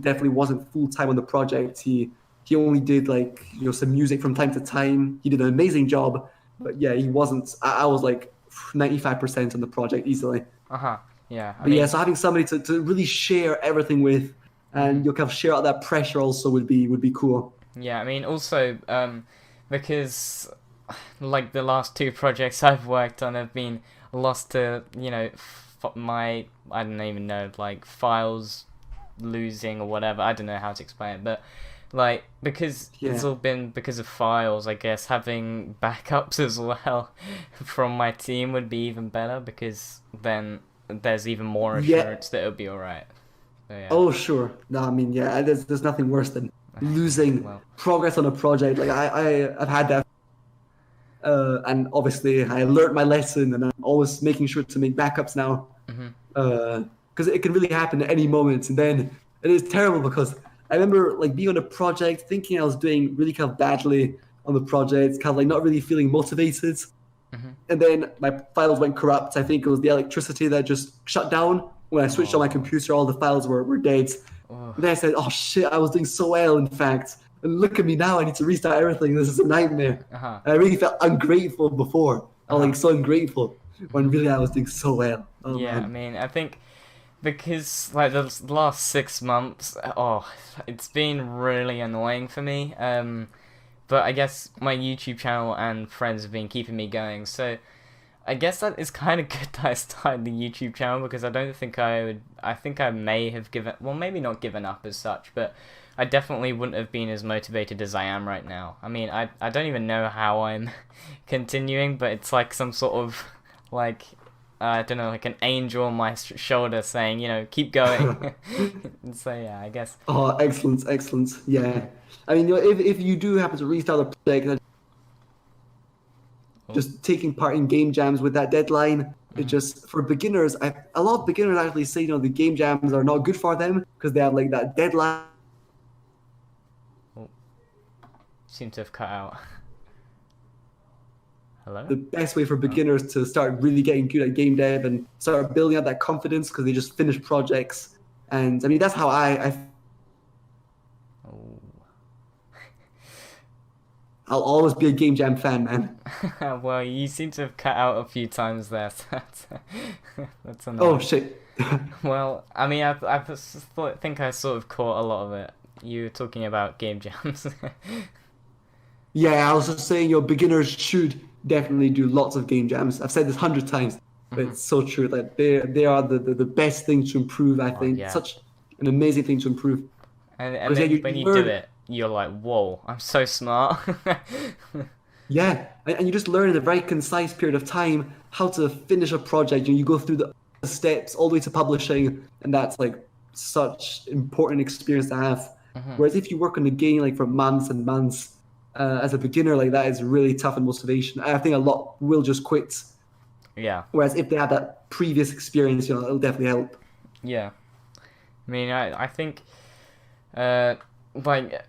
definitely wasn't full time on the project. He only did like some music from time to time. He did an amazing job, but yeah, he wasn't. I was like 95% on the project easily. Aha. Yeah. I But yeah, mean. so having somebody to really share everything with, Mhm. and you kind of share out that pressure also would be cool. Yeah. I mean, also, because like the last two projects I've worked on have been lost to my I don't even know like files losing or whatever. I don't know how to explain it, but like because it's Yeah. all been because of files, I guess having backups as well from my team would be even better because then there's even more Yeah. assurance that it'll be alright. So yeah. Oh, sure. No, I mean, yeah, there's nothing worse than losing Well. progress on a project. Like I've had that, and obviously I learned my lesson, and I'm always making sure to make backups now, Mhm. because it can really happen at any moment. And then it is terrible because I remember like being on a project, thinking I was doing really kind of badly on the project, kind of like not really feeling motivated, Mhm. and then my files went corrupt. I think it was the electricity that just shut down. When I switched on my Oh. computer, all the files were dead. Oh. And then I said, "Oh shit, I was doing so well, in fact. And look at me now. I need to restart everything. This is a nightmare." Uh huh. And I really felt ungrateful before. I Uh was huh. like so ungrateful when Mhm. really I was doing so well. Oh Yeah. I man. mean, I think because like the last 6 months, oh, it's been really annoying for me. But I guess my YouTube channel and friends have been keeping me going, so I guess that is kind of good that I started the YouTube channel because I don't think I would. I think I may have given. Well, maybe not given up as such, but I definitely wouldn't have been as motivated as I am right now. I mean, I don't even know how I'm continuing, but it's like some sort of like I don't know, like an angel on my shoulder saying, keep going. So yeah, I guess. Oh, excellent, excellent. Yeah. Mhm. I mean, if you do happen to restart a project, Oh, just taking part in game jams with that deadline, it mhm. just for beginners. A lot of beginners actually say, the game jams are not good for them because they have like that deadline. Oh, seem to have cut out. Hello? The best way for Oh. beginners to start really getting good at game dev and start building up that confidence because they just finish projects. And I mean, that's how Oh. I'll always be a game jam fan, man. Well, you seem to have cut out a few times there, so that's Oh annoying. shit. Well, I mean, think I sort of caught a lot of it. You were talking about game jams. Yeah, I was just saying, beginners should definitely do lots of game jams. I've said this 100 times, but Mhm. it's so true. Like they are the best thing to improve. I Oh think yeah, such an amazing thing to improve and because yeah, then you when you do learn. it, you're like, whoa, I'm so smart. Yeah, and you just learn in a very concise period of time how to finish a project. You go through the steps all the way to publishing, and that's like such important experience to have. Mhm. Whereas if you work on a game like for months and months as a beginner, like that is really tough and motivation. I think a lot will just quit. Yeah, Whereas if they have that previous experience, it'll definitely help. yeah. I mean, I think, uh, like,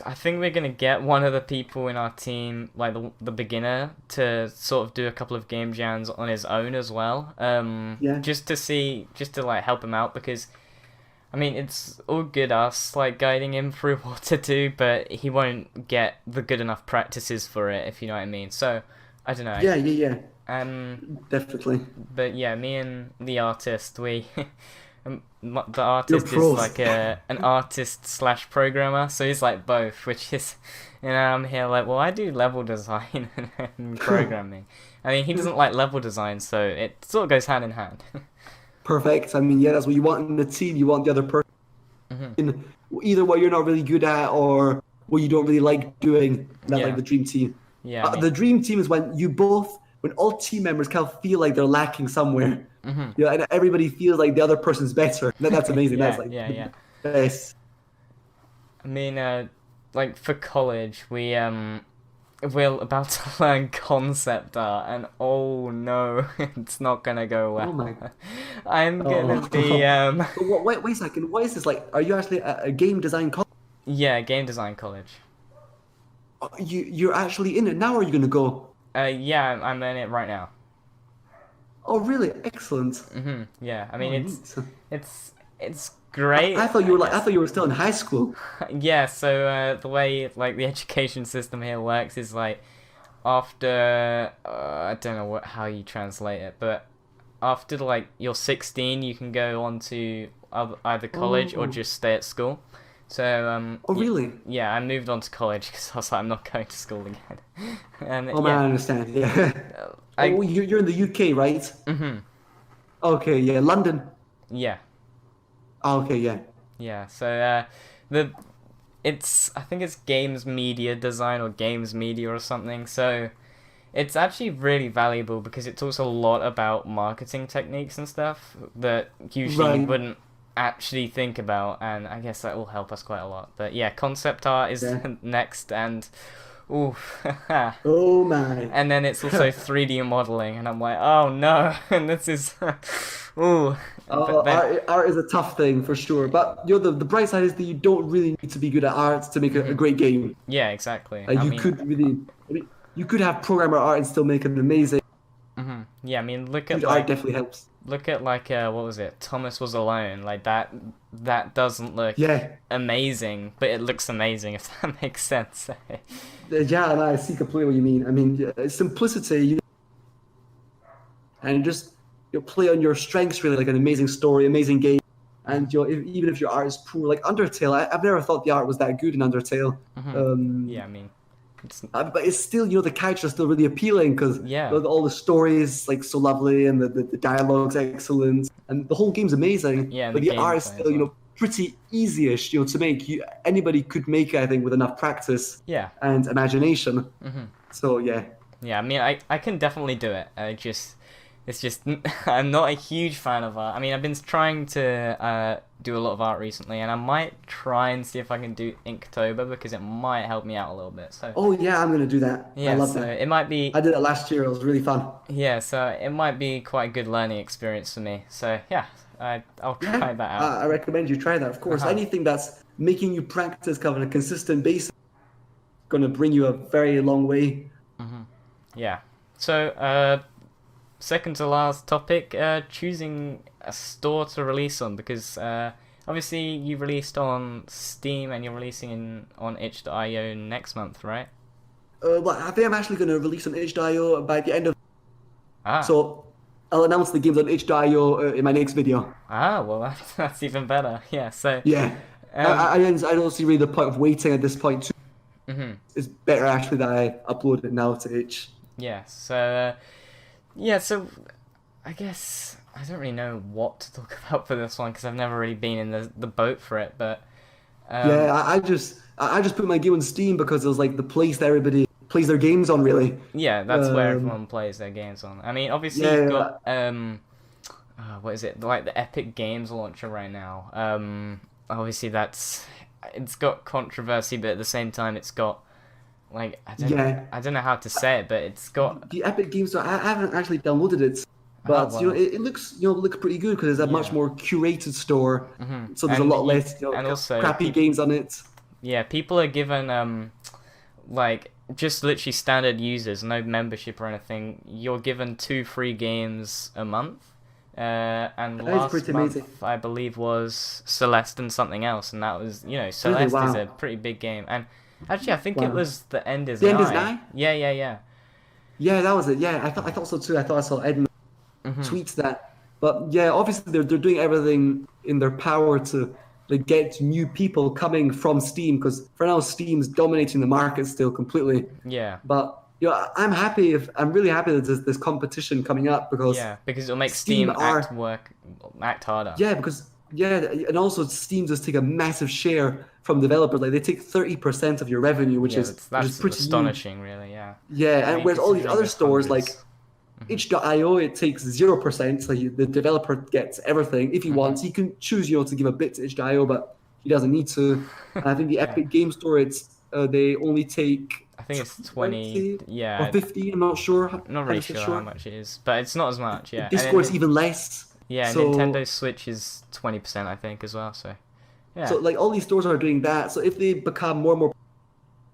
I think we're gonna get one of the people in our team, like the beginner, to sort of do a couple of game jams on his own as well. Yeah, Just to like help him out because I mean it's all good us like guiding him through what to do, but he won't get the good enough practices for it if you know what I mean. So I don't know. yeah, yeah, yeah, Um, definitely. but yeah, me and the artist, we the You're artist is pros. like an artist slash programmer, so he's like both, which is, I'm here like, well, I do level design and programming. I mean, he doesn't like level design, so it sort of goes hand in hand. Perfect. I mean, yeah, that's what you want in the team. You want the other person Hmm. in either what you're not really good at or what you don't really like doing. That's like Yeah, the dream team. yeah, I mean, The dream team is when all team members kind of feel like they're lacking somewhere. hmm Yeah, and everybody feels like the other person's better. That's amazing. That's yeah, like yeah, the yeah. best. I mean, like for college, we're about to learn concept art, and oh no, it's not gonna go Oh well. my. I'm gonna be Oh. But wait a second. What is this like? Are you actually a game design college? yeah, game design college. You're actually in it now, or are you gonna go? Yeah, I'm in it right now. Oh, really? Excellent. Yeah, I mean Oh, neat. it's great, I thought you I were like I guess. thought you were still in high school. Yeah, so the way like the education system here works is like after I don't know how you translate it, but after like you're 16, you can go on to either college or Oh, just stay at school. So oh, really? yeah, I moved on to college because I was like I'm not going to school again, and Oh man, yeah, I understand. Yeah. I Oh, you're in the UK, right? mhm Okay, yeah. London. yeah. Oh, okay, yeah. Yeah, so the it's I think it's games media design or games media or something. So it's actually really valuable because it talks a lot about marketing techniques and stuff that usually you Right. wouldn't actually think about, and I guess that will help us quite a lot. But yeah, concept art is Yeah. next, and ooh, Oh my. and then it's also 3D modeling, and I'm like, oh no, and this is ooh, but then Art is a tough thing for sure, but the bright side is that you don't really need to be good at art to make a mhm. great game. Yeah, exactly. Like you could really, I mean, you could have programmer art and still make an amazing. Yeah, I mean, Good art definitely helps. look at like what was it? Thomas Was Alone. Like that doesn't look Yeah, amazing, but it looks amazing if that makes sense. yeah, and I see completely what you mean. I mean, simplicity, and just play on your strengths really, like an amazing story, amazing game, and even if your art is poor, like Undertale, I've never thought the art was that good in Undertale. Yeah, I mean, it's But it's still, the characters are still really appealing because yeah, all the stories like so lovely and the dialogue's excellent and the whole game's amazing. yeah, and But the the art is gameplay as still, well. pretty easy-ish, to make. Anybody could make it, I think, with enough practice Yeah. and imagination. So yeah. Yeah, I mean, I can definitely do it. It's just I'm not a huge fan of art. I mean, I've been trying to do a lot of art recently, and I might try and see if I can do Inktober because it might help me out a little bit. So Oh yeah, I'm gonna do that. I yeah, love so that. it might be I did it last year. It was really fun. yeah, so it might be quite a good learning experience for me. So yeah, I'll try that out. I recommend you try that. Of course, anything that's making you practice kind of on a consistent basis, going to bring you a very long way. Yeah. So second to last topic, choosing a store to release on because obviously you released on Steam and you're releasing on itch.io next month, right? Well, I think I'm actually going to release on itch.io by the end of. Ah. So I'll announce the games on itch.io in my next video. Ah, well that's even better. Yeah. So Yeah. I don't see really the point of waiting at this point. Too. It's better actually that I upload it now to itch. yeah. So yeah. So I guess I don't really know what to talk about for this one because I've never really been in the boat for it. But yeah, I just put my game on Steam because it was like the place that everybody plays their games on. Really. yeah, that's where everyone plays their games on. I mean, obviously Yeah, you've got what is it, like the Epic Games launcher right now. Obviously it's got controversy, but at the same time it's got like I don't know how to say it, but it's got the Epic Games Store. I haven't actually downloaded it, but well. it looks pretty good because it's a much more curated store. So there's a lot less and also crappy games on it. Yeah, people are given like just literally standard users, no membership or anything. You're given 2 free games a month. And last month amazing. I believe was Celeste and something else, and that was Celeste is a pretty big game. And actually, I think it was The End Is Nigh. The End Is Nigh? Yeah. Yeah, that was it. Yeah, I thought so too. I thought I saw Edmund tweets that. But yeah, obviously they're doing everything in their power to get new people coming from Steam because for now Steam's dominating the market still completely. Yeah. But I'm really happy that there's this competition coming up because it'll make Steam act harder. Yeah, and also Steam just take a massive share from developers. Like they take 30% of your revenue, which is pretty astonishing, huge. really. Yeah. Yeah, and whereas all these other stores like itch.io, it takes 0%. So the developer gets everything. If he wants, he can choose to give a bit to itch.io, but he doesn't need to. And I think the Epic Game Store, they only take. I think it's 20, yeah. Or 50, I'm not sure. Not really sure how much it is, but it's not as much, yeah. Discord is even less. Yeah, so, Nintendo Switch is 20%, I think, as well, so, yeah. So, all these stores are doing that, so if they become more and more...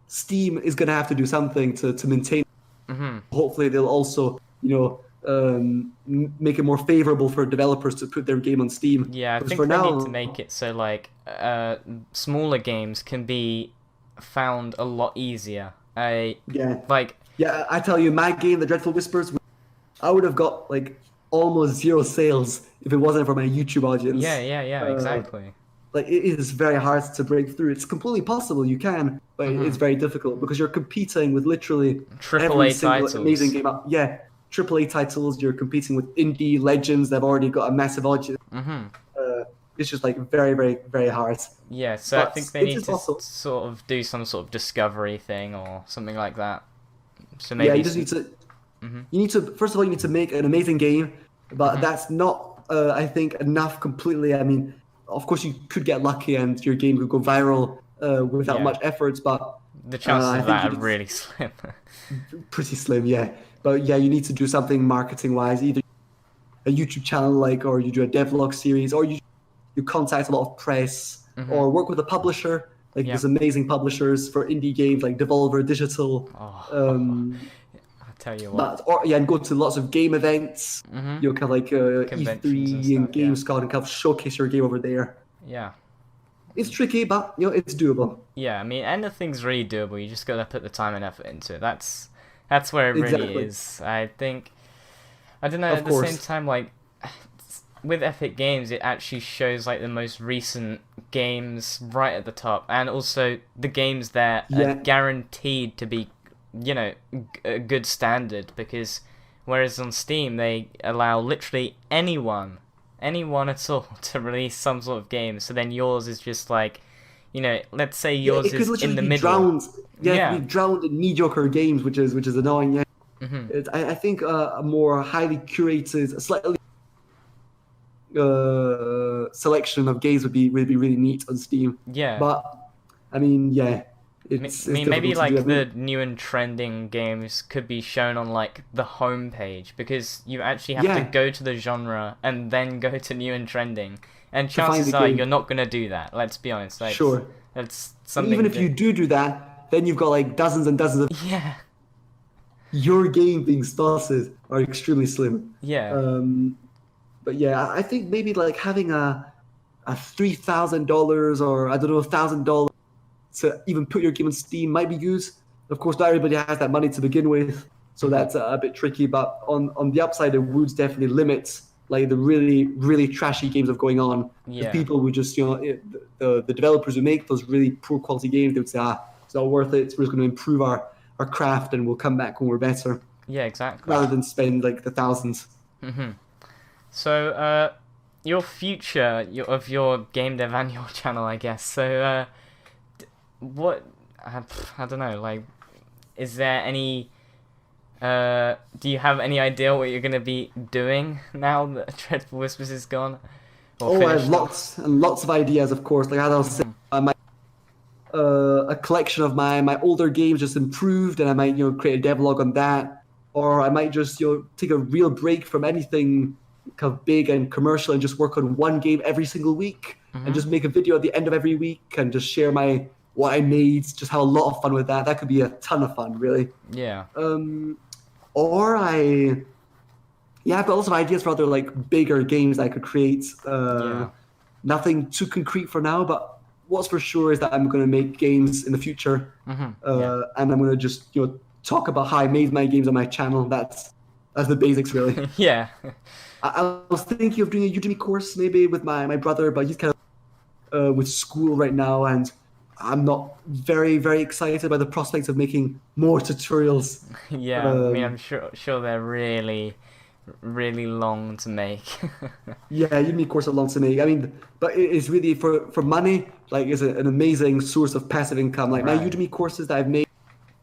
Steam is going to have to do something to maintain. Hopefully they'll also, make it more favorable for developers to put their game on Steam. Yeah, I think they need to make it so, smaller games can be found a lot easier. I tell you, my game, The Dreadful Whispers, I would have got almost 0 sales if it wasn't for my YouTube audience. Yeah, exactly. It is very hard to break through. It's completely possible, you can, but it's very difficult because you're competing with literally every single amazing game. Yeah, AAA titles. You're competing with indie legends that have already got a massive audience. It's just very, very, very hard. Yeah, so I think they need to sort of do some sort of discovery thing or something like that. So maybe you just need to. You need to first of all you need to make an amazing game, but that's not I think enough completely. I mean, of course you could get lucky and your game could go viral without much efforts, but the chances of that are really slim. Pretty slim, yeah. But yeah, you need to do something marketing wise, either a YouTube channel or you do a devlog series, or you contact a lot of press or work with a publisher. There's amazing publishers for indie games like Devolver Digital. I'll tell you what. And go to lots of game events. Kind of E3 and Gamescom and kind of showcase your game over there. Yeah. It's tricky, but it's doable. Yeah, I mean, anything's really doable. You just gotta put the time and effort into it. That's where it really is. I think. I don't know. At the same time, with Epic Games, it actually shows like the most recent games right at the top, and also the games that are Yeah, guaranteed to be, a good standard. Because whereas on Steam they allow literally anyone at all to release some sort of game. So then yours is just like, let's say yeah, yours it could is in literally the be middle. drowned. Yeah, it could be Yeah. drowned in mediocre games, which is annoying. Yeah, Hmm. I think a more highly curated, a slightly selection of games would be really neat on Steam. Yeah. But I mean, yeah, I it's mean, maybe difficult to do. I like mean, the new and trending games could be shown on like the home page, because you actually have to yeah, go to the genre and then go to new and trending. And to find the chances are you're game, not gonna do that. Let's be honest. sure. That's And even something if you that. do that, then you've got like dozens and dozens of Yeah. your game being started are extremely slim. Yeah. Um, but yeah, I think maybe like having a $3,000 or I don't know $1,000 to even put your game on Steam might be good. Of course, not everybody has that money to begin with, so Hmm. that's a bit tricky. But on the upside, it would definitely limit like the really really trashy games of going on. Because Yeah. people would just the developers who make those really poor quality games, they would say, it's not worth it. We're just going to improve our craft and we'll come back when we're better, Yeah. Exactly. rather than spend like the thousands. Hmm. So, your future of your game dev and your channel, I guess. So, what? I don't know. Like, is there any? Do you have any idea what you're gonna be doing now that Dreadful Whispers is gone or Oh, I have finished up? lots and lots of ideas, of course. Like as I was saying, Hmm. I might a collection of my older games just improved, and I might create a devlog on that, or I might just take a real break from anything kind of big and commercial and just work on one game every single week and Hmm. just make a video at the end of every week and just share my what I made. Just have a lot of fun with that. That could be a ton of fun, really. Yeah. Um, or yeah, I've got lots of ideas for other like bigger games that I could create. Yeah. Nothing too concrete for now, but what's for sure is that I'm going to make games in the future, Hmm. Yeah. and I'm going to just talk about how I made my games on my channel. That's the basics, really. Yeah. I was thinking of doing a Udemy course maybe with my brother, but he's kind of with school right now, and I'm not very very excited by the prospects of making more tutorials. Yeah. I mean, I'm Um, sure they're really, really long to make. Yeah, Udemy course are long to make. I mean, but it's really for money. Like, it's an amazing source of passive income. Like my Right. Udemy courses that I've made,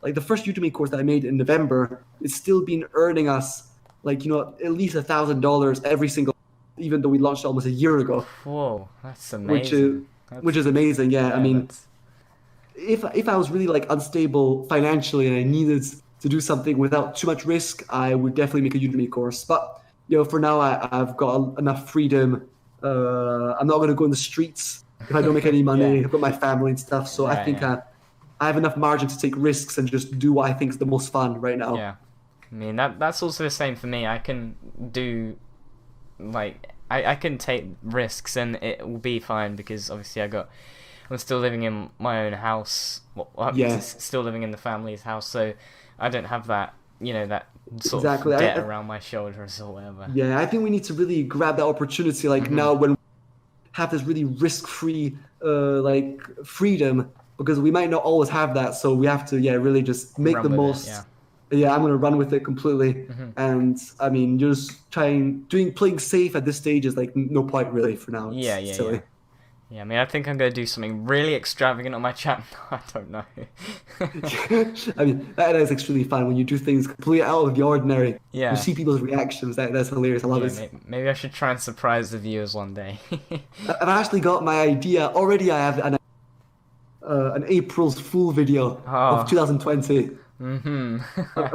like the first Udemy course that I made in November, it's still been earning us like at least $1,000 every single, even though we launched almost a year ago, Whoa, that's which is amazing. which That's is amazing. Yeah, I Yeah. mean, That's if I was really like unstable financially and I needed to do something without too much risk, I would definitely make a Udemy course. But for now, I've got enough freedom. I'm not going to go in the streets if I don't make any Yeah. money. I've got my family and stuff, so I Right. think Yeah. I have enough margin to take risks and just do what I think is the most fun right now. Yeah. I mean that's also the same for me. I can do like I can take risks and it will be fine, because obviously I'm still living in my own house. Well, I'm Yeah, still living in the family's house, so I don't have that that sort exactly. of debt around my shoulders or whatever. Yeah, I think we need to really grab that opportunity, like Hmm. now when we have this really risk-free, like freedom, because we might not always have that. So we have to, yeah, really just make Run the with it. most. Yeah. Yeah, I'm gonna run with it completely. Hmm. And I mean, just playing safe at this stage is like no point really for now. Yeah. It's Yeah. Yeah. silly. Yeah. I mean, I think I'm gonna do something really extravagant on my channel. I don't know. I mean, that is extremely fun when you do things completely out of the ordinary. You Yeah. see people's reactions. That's hilarious. I love Yeah. it. Maybe I should try and surprise the viewers one day. I've actually got my idea already. I have an April's Fool video of Oh. 2020 Hmm.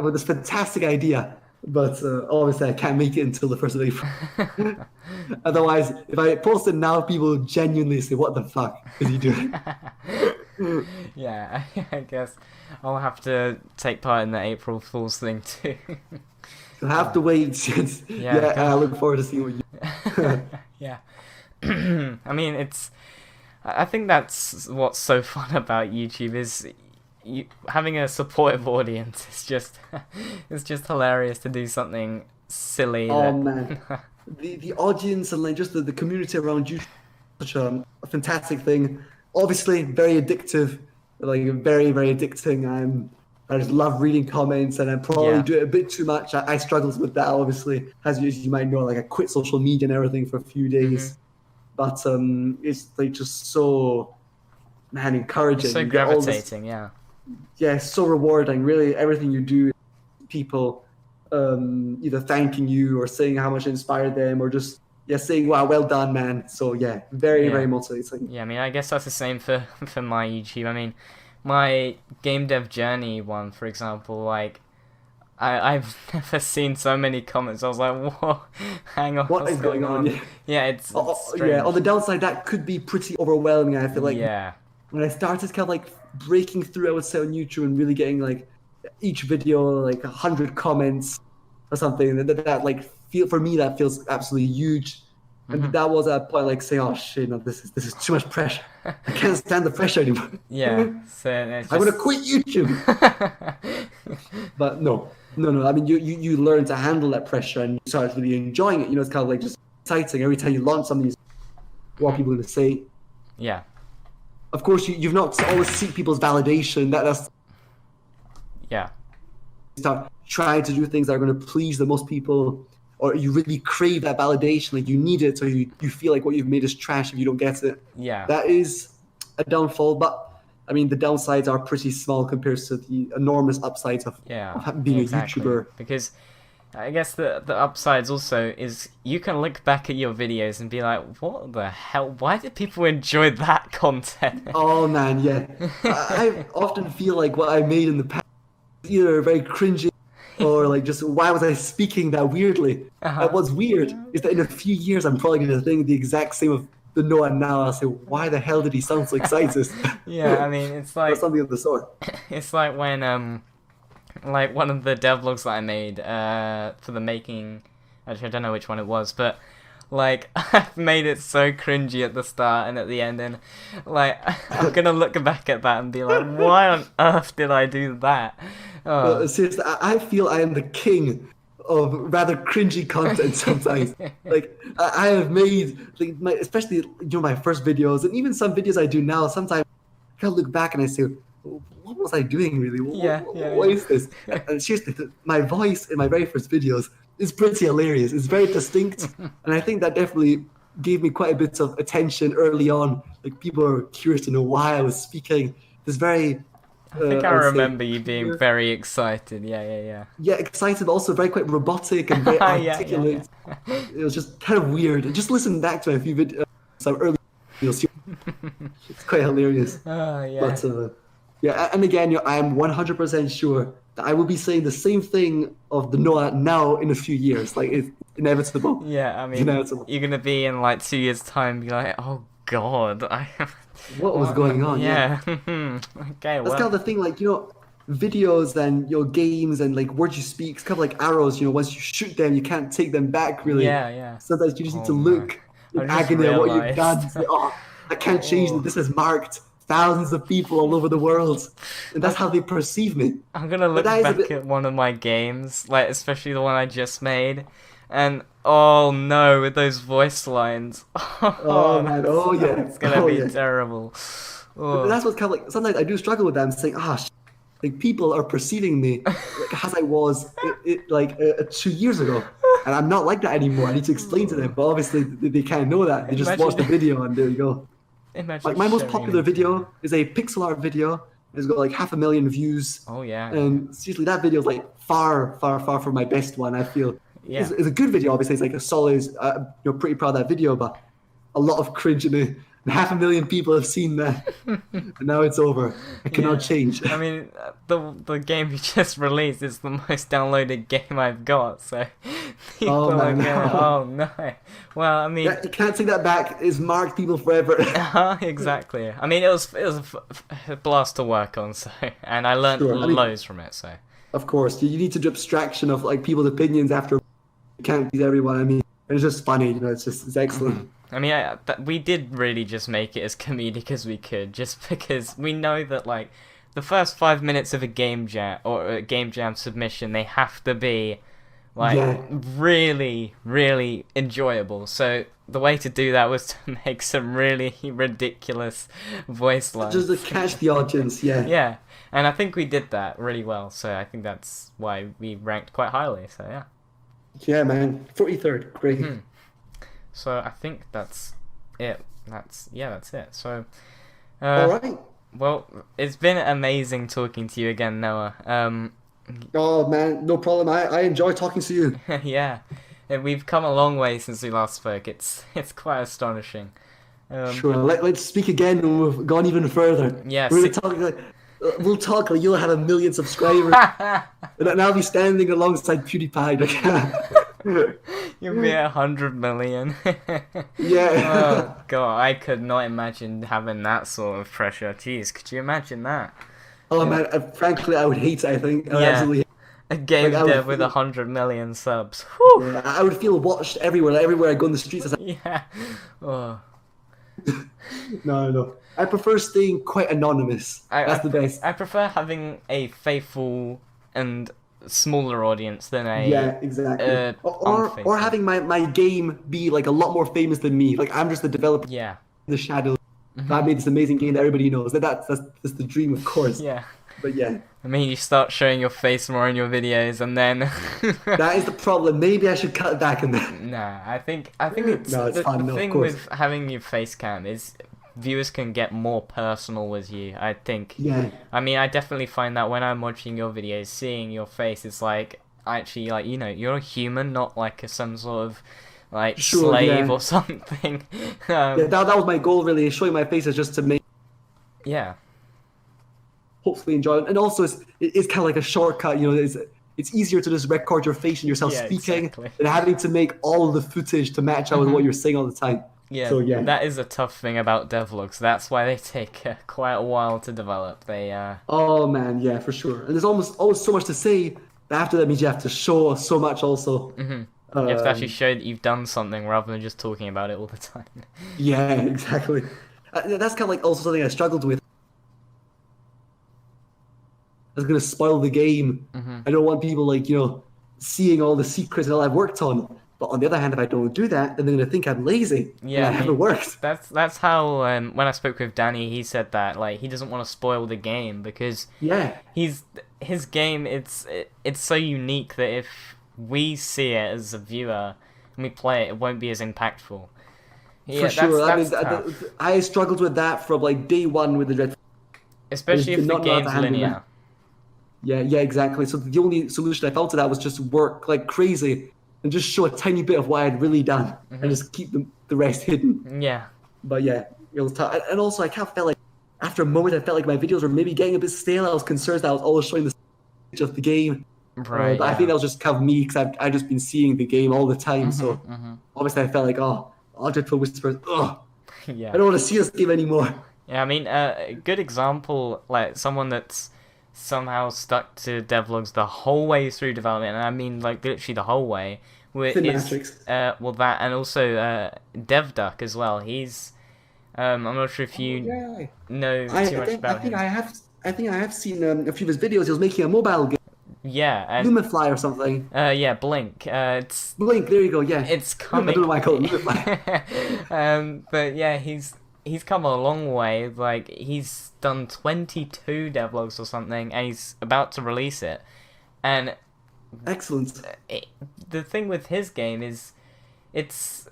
with this fantastic idea, but obviously I can't make it until the 1st of April. Otherwise, if I post it now, people will genuinely say, "What the fuck is he doing?" Yeah, I guess I'll have to take part in the April Fool's thing too. You'll have to wait. Yeah, Yeah, I God. look forward to seeing what you. Yeah. I mean, I think that's what's so fun about YouTube is having a supportive audience. It's just, it's just hilarious to do something silly Oh that. man, the audience and like just the community around you, such a fantastic thing. Obviously, very addictive, like very very addicting. I just love reading comments, and I probably Yeah. do it a bit too much. I struggle with that, obviously, as you might know. Like I quit social media and everything for a few Mhm. days, but it's like just so man It's encouraging. so You get all this, gravitating. Yeah. yeah, so rewarding. Really, everything you do, people either thanking you or saying how much it inspired them, or just yeah saying wow, well done, man. So yeah, very very Yeah. motivating. Yeah, I mean, I guess that's the same for for my YouTube. I mean, my game dev journey one, for example, like I've never seen so many comments. I was like, whoa, hang on, What what's is going going on? on? Yeah. Yeah, it's Yeah. On strange. the downside, that could be pretty overwhelming. I feel like Yeah, when I started kind of like breaking through, I would say on YouTube and really getting like each video like 100 comments or something. That like feel for me that feels absolutely huge. And hmm that was a point like saying, "Oh shit, no, this is too much pressure. I can't stand the pressure anymore. yeah. I'm So it's gonna just. quit YouTube." But no. I mean, you learn to handle that pressure and you start really enjoying it. You know, it's kind of like just exciting every time you launch something. What Mhm. people are going to say. Yeah, Of course, you've not always seek people's validation. That's yeah, start trying to do things that are going to please the most people, or you really crave that validation, like you need it, so you feel like what you've made is trash if you don't get it. yeah, That is a downfall, but I mean the downsides are pretty small compared to the enormous upsides yeah. of Yeah, being a exactly. YouTuber. Because I guess the upsides also is you can look back at your videos and be like, what the hell? Why did people enjoy that content? Oh man, yeah. I often feel like what I made in the past is either very cringy or like just why was I speaking that weirdly? And Uh-huh. what's weird is that in a few years I'm probably going to think the exact same of the Noah now. I'll say, why the hell did he sound so excited? Yeah, I mean, Or something of the sort. it's like when like one of the devlogs that I made for the making. Actually, I don't know which one it was, but like I've made it so cringy at the start and at the end, and like I'm gonna look back at that and be like, why on earth did I do that? Oh. Seriously, I feel I am the king of rather cringy content sometimes. Like I have made, like, especially my first videos, and even some videos I do now. Sometimes I kind of look back and I say, "What was I doing really? Yeah, What is this?" yeah. And seriously, my voice in my very first videos is pretty hilarious. It's very distinct, and I think that definitely gave me quite a bit of attention early on. Like people are curious to know why I was speaking this very, I think I I would say, remember you being clear, very excited. Yeah, yeah, excited, but also very quite robotic and very yeah. Yeah. articulate. It was just kind of weird. And just listen back to a few videos, some early videos. It's quite hilarious. Yeah. But yeah, and again, I am 100% sure that I will be saying the same thing of the Noah now in a few years. Like it's inevitable. Yeah, I It's mean, inevitable. you're gonna be in like 2 years' time, be like, oh god, I, What was what? going on? Yeah. Yeah. Okay, That's kind well, of the thing, like, videos and games and like words you speak, it's kind of like arrows, once you shoot them, you can't take them back really. yeah. Sometimes you just need Oh to no, look I in just agony at what you've done realized. and say, oh, I can't change that. Oh, This has marked thousands of people all over the world. And that's I'm, how they perceive me. I'm gonna But look that is a back bit, at one of my games, like especially the one I just made, and oh no, with those voice lines, oh oh, man, oh yeah, it's gonna oh be yeah. terrible. But Oh, that's what's kind of like, sometimes I do struggle with that. I'm saying, like people are perceiving me like as I was like 2 years ago, and I'm not like that anymore. I need to explain to them, but obviously they can't know that. They just watch imagine, the video and there you go. imagine Like my most showing popular them to them. video is a pixel art video. It's got like 500,000 views, Oh yeah. and seriously, that video is like far from my best one. I feel Yeah. it's a good video. Obviously, it's like a solid. Pretty proud of that video, but a lot of cringe in it. And 500,000 people have seen that, and now it's over. I cannot Yeah, change. I mean the game you just released is the most downloaded game I've got, so Oh people are man, gonna. Oh no. Well, I mean, yeah, you can't take that back. It's marked people forever. exactly. I mean, it was a blast to work on, so and I learnt Sure. I mean, loads from it. So of course, you need to do abstraction of like people's opinions after. You can't please everyone. I mean, it's just funny. It's excellent. I mean, we did really just make it as comedic as we could, just because we know that like the first 5 minutes of a game jam or a game jam submission, they have to be like Yeah. really, really enjoyable. So the way to do that was to make some really ridiculous voice lines. Just to catch the audience, yeah. Yeah, and I think we did that really well. So I think that's why we ranked quite highly. So yeah. Yeah, man. 43rd. Great. So I think that's it. That's it. So, All right. well, it's been amazing talking to you again, Noah. Oh, man. No problem. I enjoy talking to you. Yeah, and we've come a long way since we last spoke. It's quite astonishing. Sure. Let's speak again when we've gone even further. Yeah, We're gonna talk like we'll talk like you'll have 1 million subscribers, and I'll be standing alongside PewDiePie. You'll be 100 million. Yeah. Oh god, I could not imagine having that sort of pressure. Jeez, could you imagine that? Oh man, frankly, I would hate it. I think I would Yeah. absolutely. A game Like, I would dev with feel- 100 million subs. Whew. Yeah, I would feel watched everywhere. Like, everywhere I go in the streets. Yeah. Oh. No. I prefer staying quite anonymous. That's the best. I prefer having a faithful and smaller audience than a Yeah, exactly. Or unfaithful. having my game be like a lot more famous than me. Like I'm just the developer Yeah. in the shadows. I made this amazing game that everybody knows. That's the dream, of course. Yeah. But yeah, I mean, you start showing your face more in your videos, and then that is the problem. Maybe I should cut it back in that. nah. I think it's No, it's the, fine, the no, of thing course. with having your face cam is viewers can get more personal with you. I think. Yeah. I mean, I definitely find that when I'm watching your videos, seeing your face, it's like actually like you're a human, not like some sort of like Sure, slave yeah. or something. Yeah, that was my goal really. Showing my face is just to make Yeah. hopefully enjoy it. And also it's kind of like a shortcut. You know, it's easier to just record your face and yourself Yeah, speaking exactly. than having to make all of the footage to match up with what you're saying all the time. Yeah, So, yeah. that is a tough thing about devlogs. That's why they take quite a while to develop. They Oh man, yeah, for sure. And there's always so much to say. But after that means you have to show so much also. you have to actually show that you've done something rather than just talking about it all the time. Yeah, exactly. That's kind of like also something I struggled with. I was gonna spoil the game. I don't want people like seeing all the secrets and all I've worked on. But on the other hand, if I don't do that, then they're gonna think I'm lazy. Yeah, and I haven't worked. That's how when I spoke with Danny, he said that like he doesn't want to spoil the game because Yeah, his game it's so unique that if we see it as a viewer and we play it, it won't be as impactful. Yeah, for sure. That's I tough. I struggled with that from like day one with the Dread. Especially if did the not know how to game's handle linear. Yeah, exactly. So the only solution I found to that was just work like crazy and just show a tiny bit of what I'd really done and just keep the rest hidden. Yeah. But yeah, it was tough. And also, I kind of felt like after a moment, I felt like my videos were maybe getting a bit stale. I was concerned that I was always showing the stage of the game. Right. But I think that was just kind of me because I've just been seeing the game all the time. So obviously, I felt like, Undertale Whispers, ugh, yeah. I don't want to see this game anymore. Yeah, I mean, a good example, like someone that's somehow stuck to devlogs the whole way through development, and I mean like literally the whole way. Is Cinematrix. well that, and also DevDuck as well. He's I'm not sure if you know too much about him. I think I have seen a few of his videos. He was making a mobile game, Yeah, and Lumifly or something. yeah, Blink. It's Blink, there you go. Yeah, it's I coming. don't know why I call it Lumifly. But yeah, he's come a long way. Like he's done 22 devlogs or something, and he's about to release it. And Excellent. the thing with his game is, it's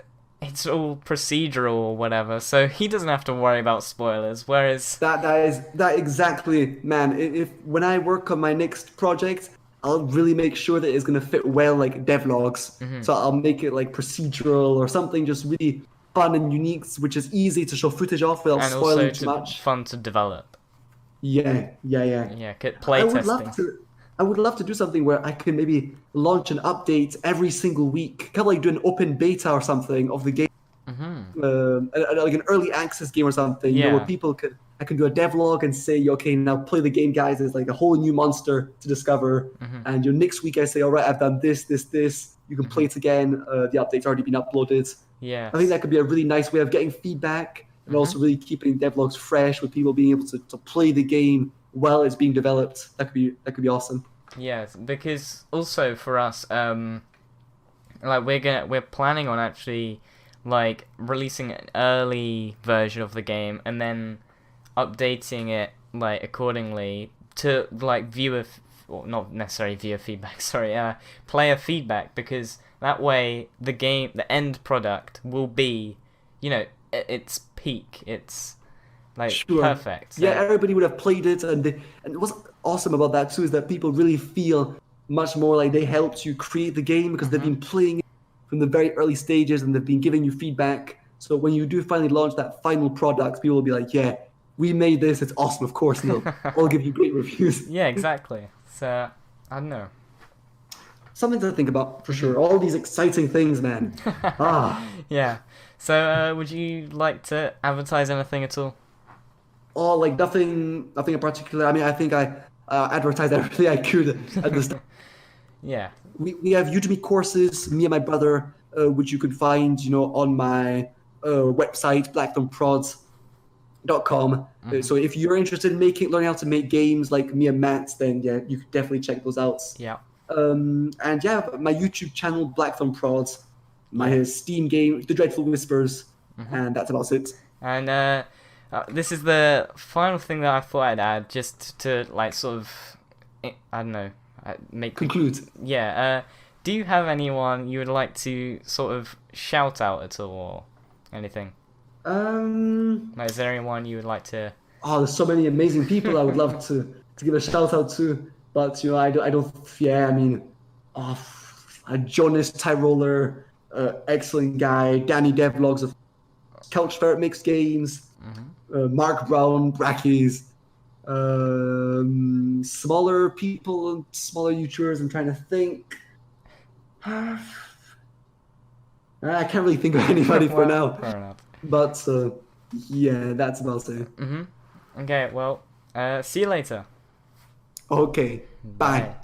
all procedural or whatever, so he doesn't have to worry about spoilers. Whereas That exactly, man. If when I work on my next project, I'll really make sure that it's gonna fit well like devlogs. So I'll make it like procedural or something just really fun and unique, which is easy to show footage of without and spoiling also too much. fun to develop. Yeah. Yeah, play I would testing. love to do something where I can maybe launch an update every single week, kind of like do an open beta or something of the game, like an early access game or something. You know, Yeah. where I can do a devlog and say, okay, now play the game, guys. It's like a whole new monster to discover. And next week I say, all right, I've done this. You can play it again. The update's already been uploaded. Yeah. I think that could be a really nice way of getting feedback and also really keeping devlogs fresh with people being able to play the game while it's being developed. That could be awesome. Yes, because also for us, like we're planning on actually like releasing an early version of the game and then updating it like accordingly to like or not necessarily viewer feedback, sorry, player feedback, because that way the end product will be, its peak. It's like Sure. perfect. Yeah, So everybody would have played it, and what's awesome about that too is that people really feel much more like they helped you create the game because they've been playing it from the very early stages and they've been giving you feedback. So when you do finally launch that final product, people will be like, "Yeah, we made this. It's awesome, of course." And they'll all give you great reviews. yeah, exactly. So I don't know. Something to think about for sure. All these exciting things, man. Ah. Yeah. So would you like to advertise anything at all? Oh, like nothing in particular. I mean, I think I advertised everything I could at the start. Yeah. We have Udemy courses, me and my brother, which you can find, on my website, blackthornprods.com. So if you're interested in learning how to make games like me and Matt, then yeah, you could definitely check those out. Yeah. And yeah, my YouTube channel, Blackthornprods, my Steam game, The Dreadful Whispers, and that's about it. And this is the final thing that I thought I'd add, just to like sort of, I don't know, make Conclude. Yeah. Do you have anyone you would like to sort of shout out at all, or anything? Like, is there anyone you would like to? Oh, there's so many amazing people I would love to give a shout out to, but I don't. Yeah, I mean, Jonas Tyroller, excellent guy. Danny Devlogs of CouchFerret makes games. Mark Brown, Brackies. Smaller people and smaller YouTubers. I'm trying to think. I can't really think of anybody for now. Fair enough. But yeah, that's about it. Okay. Well, see you later. Okay. Bye.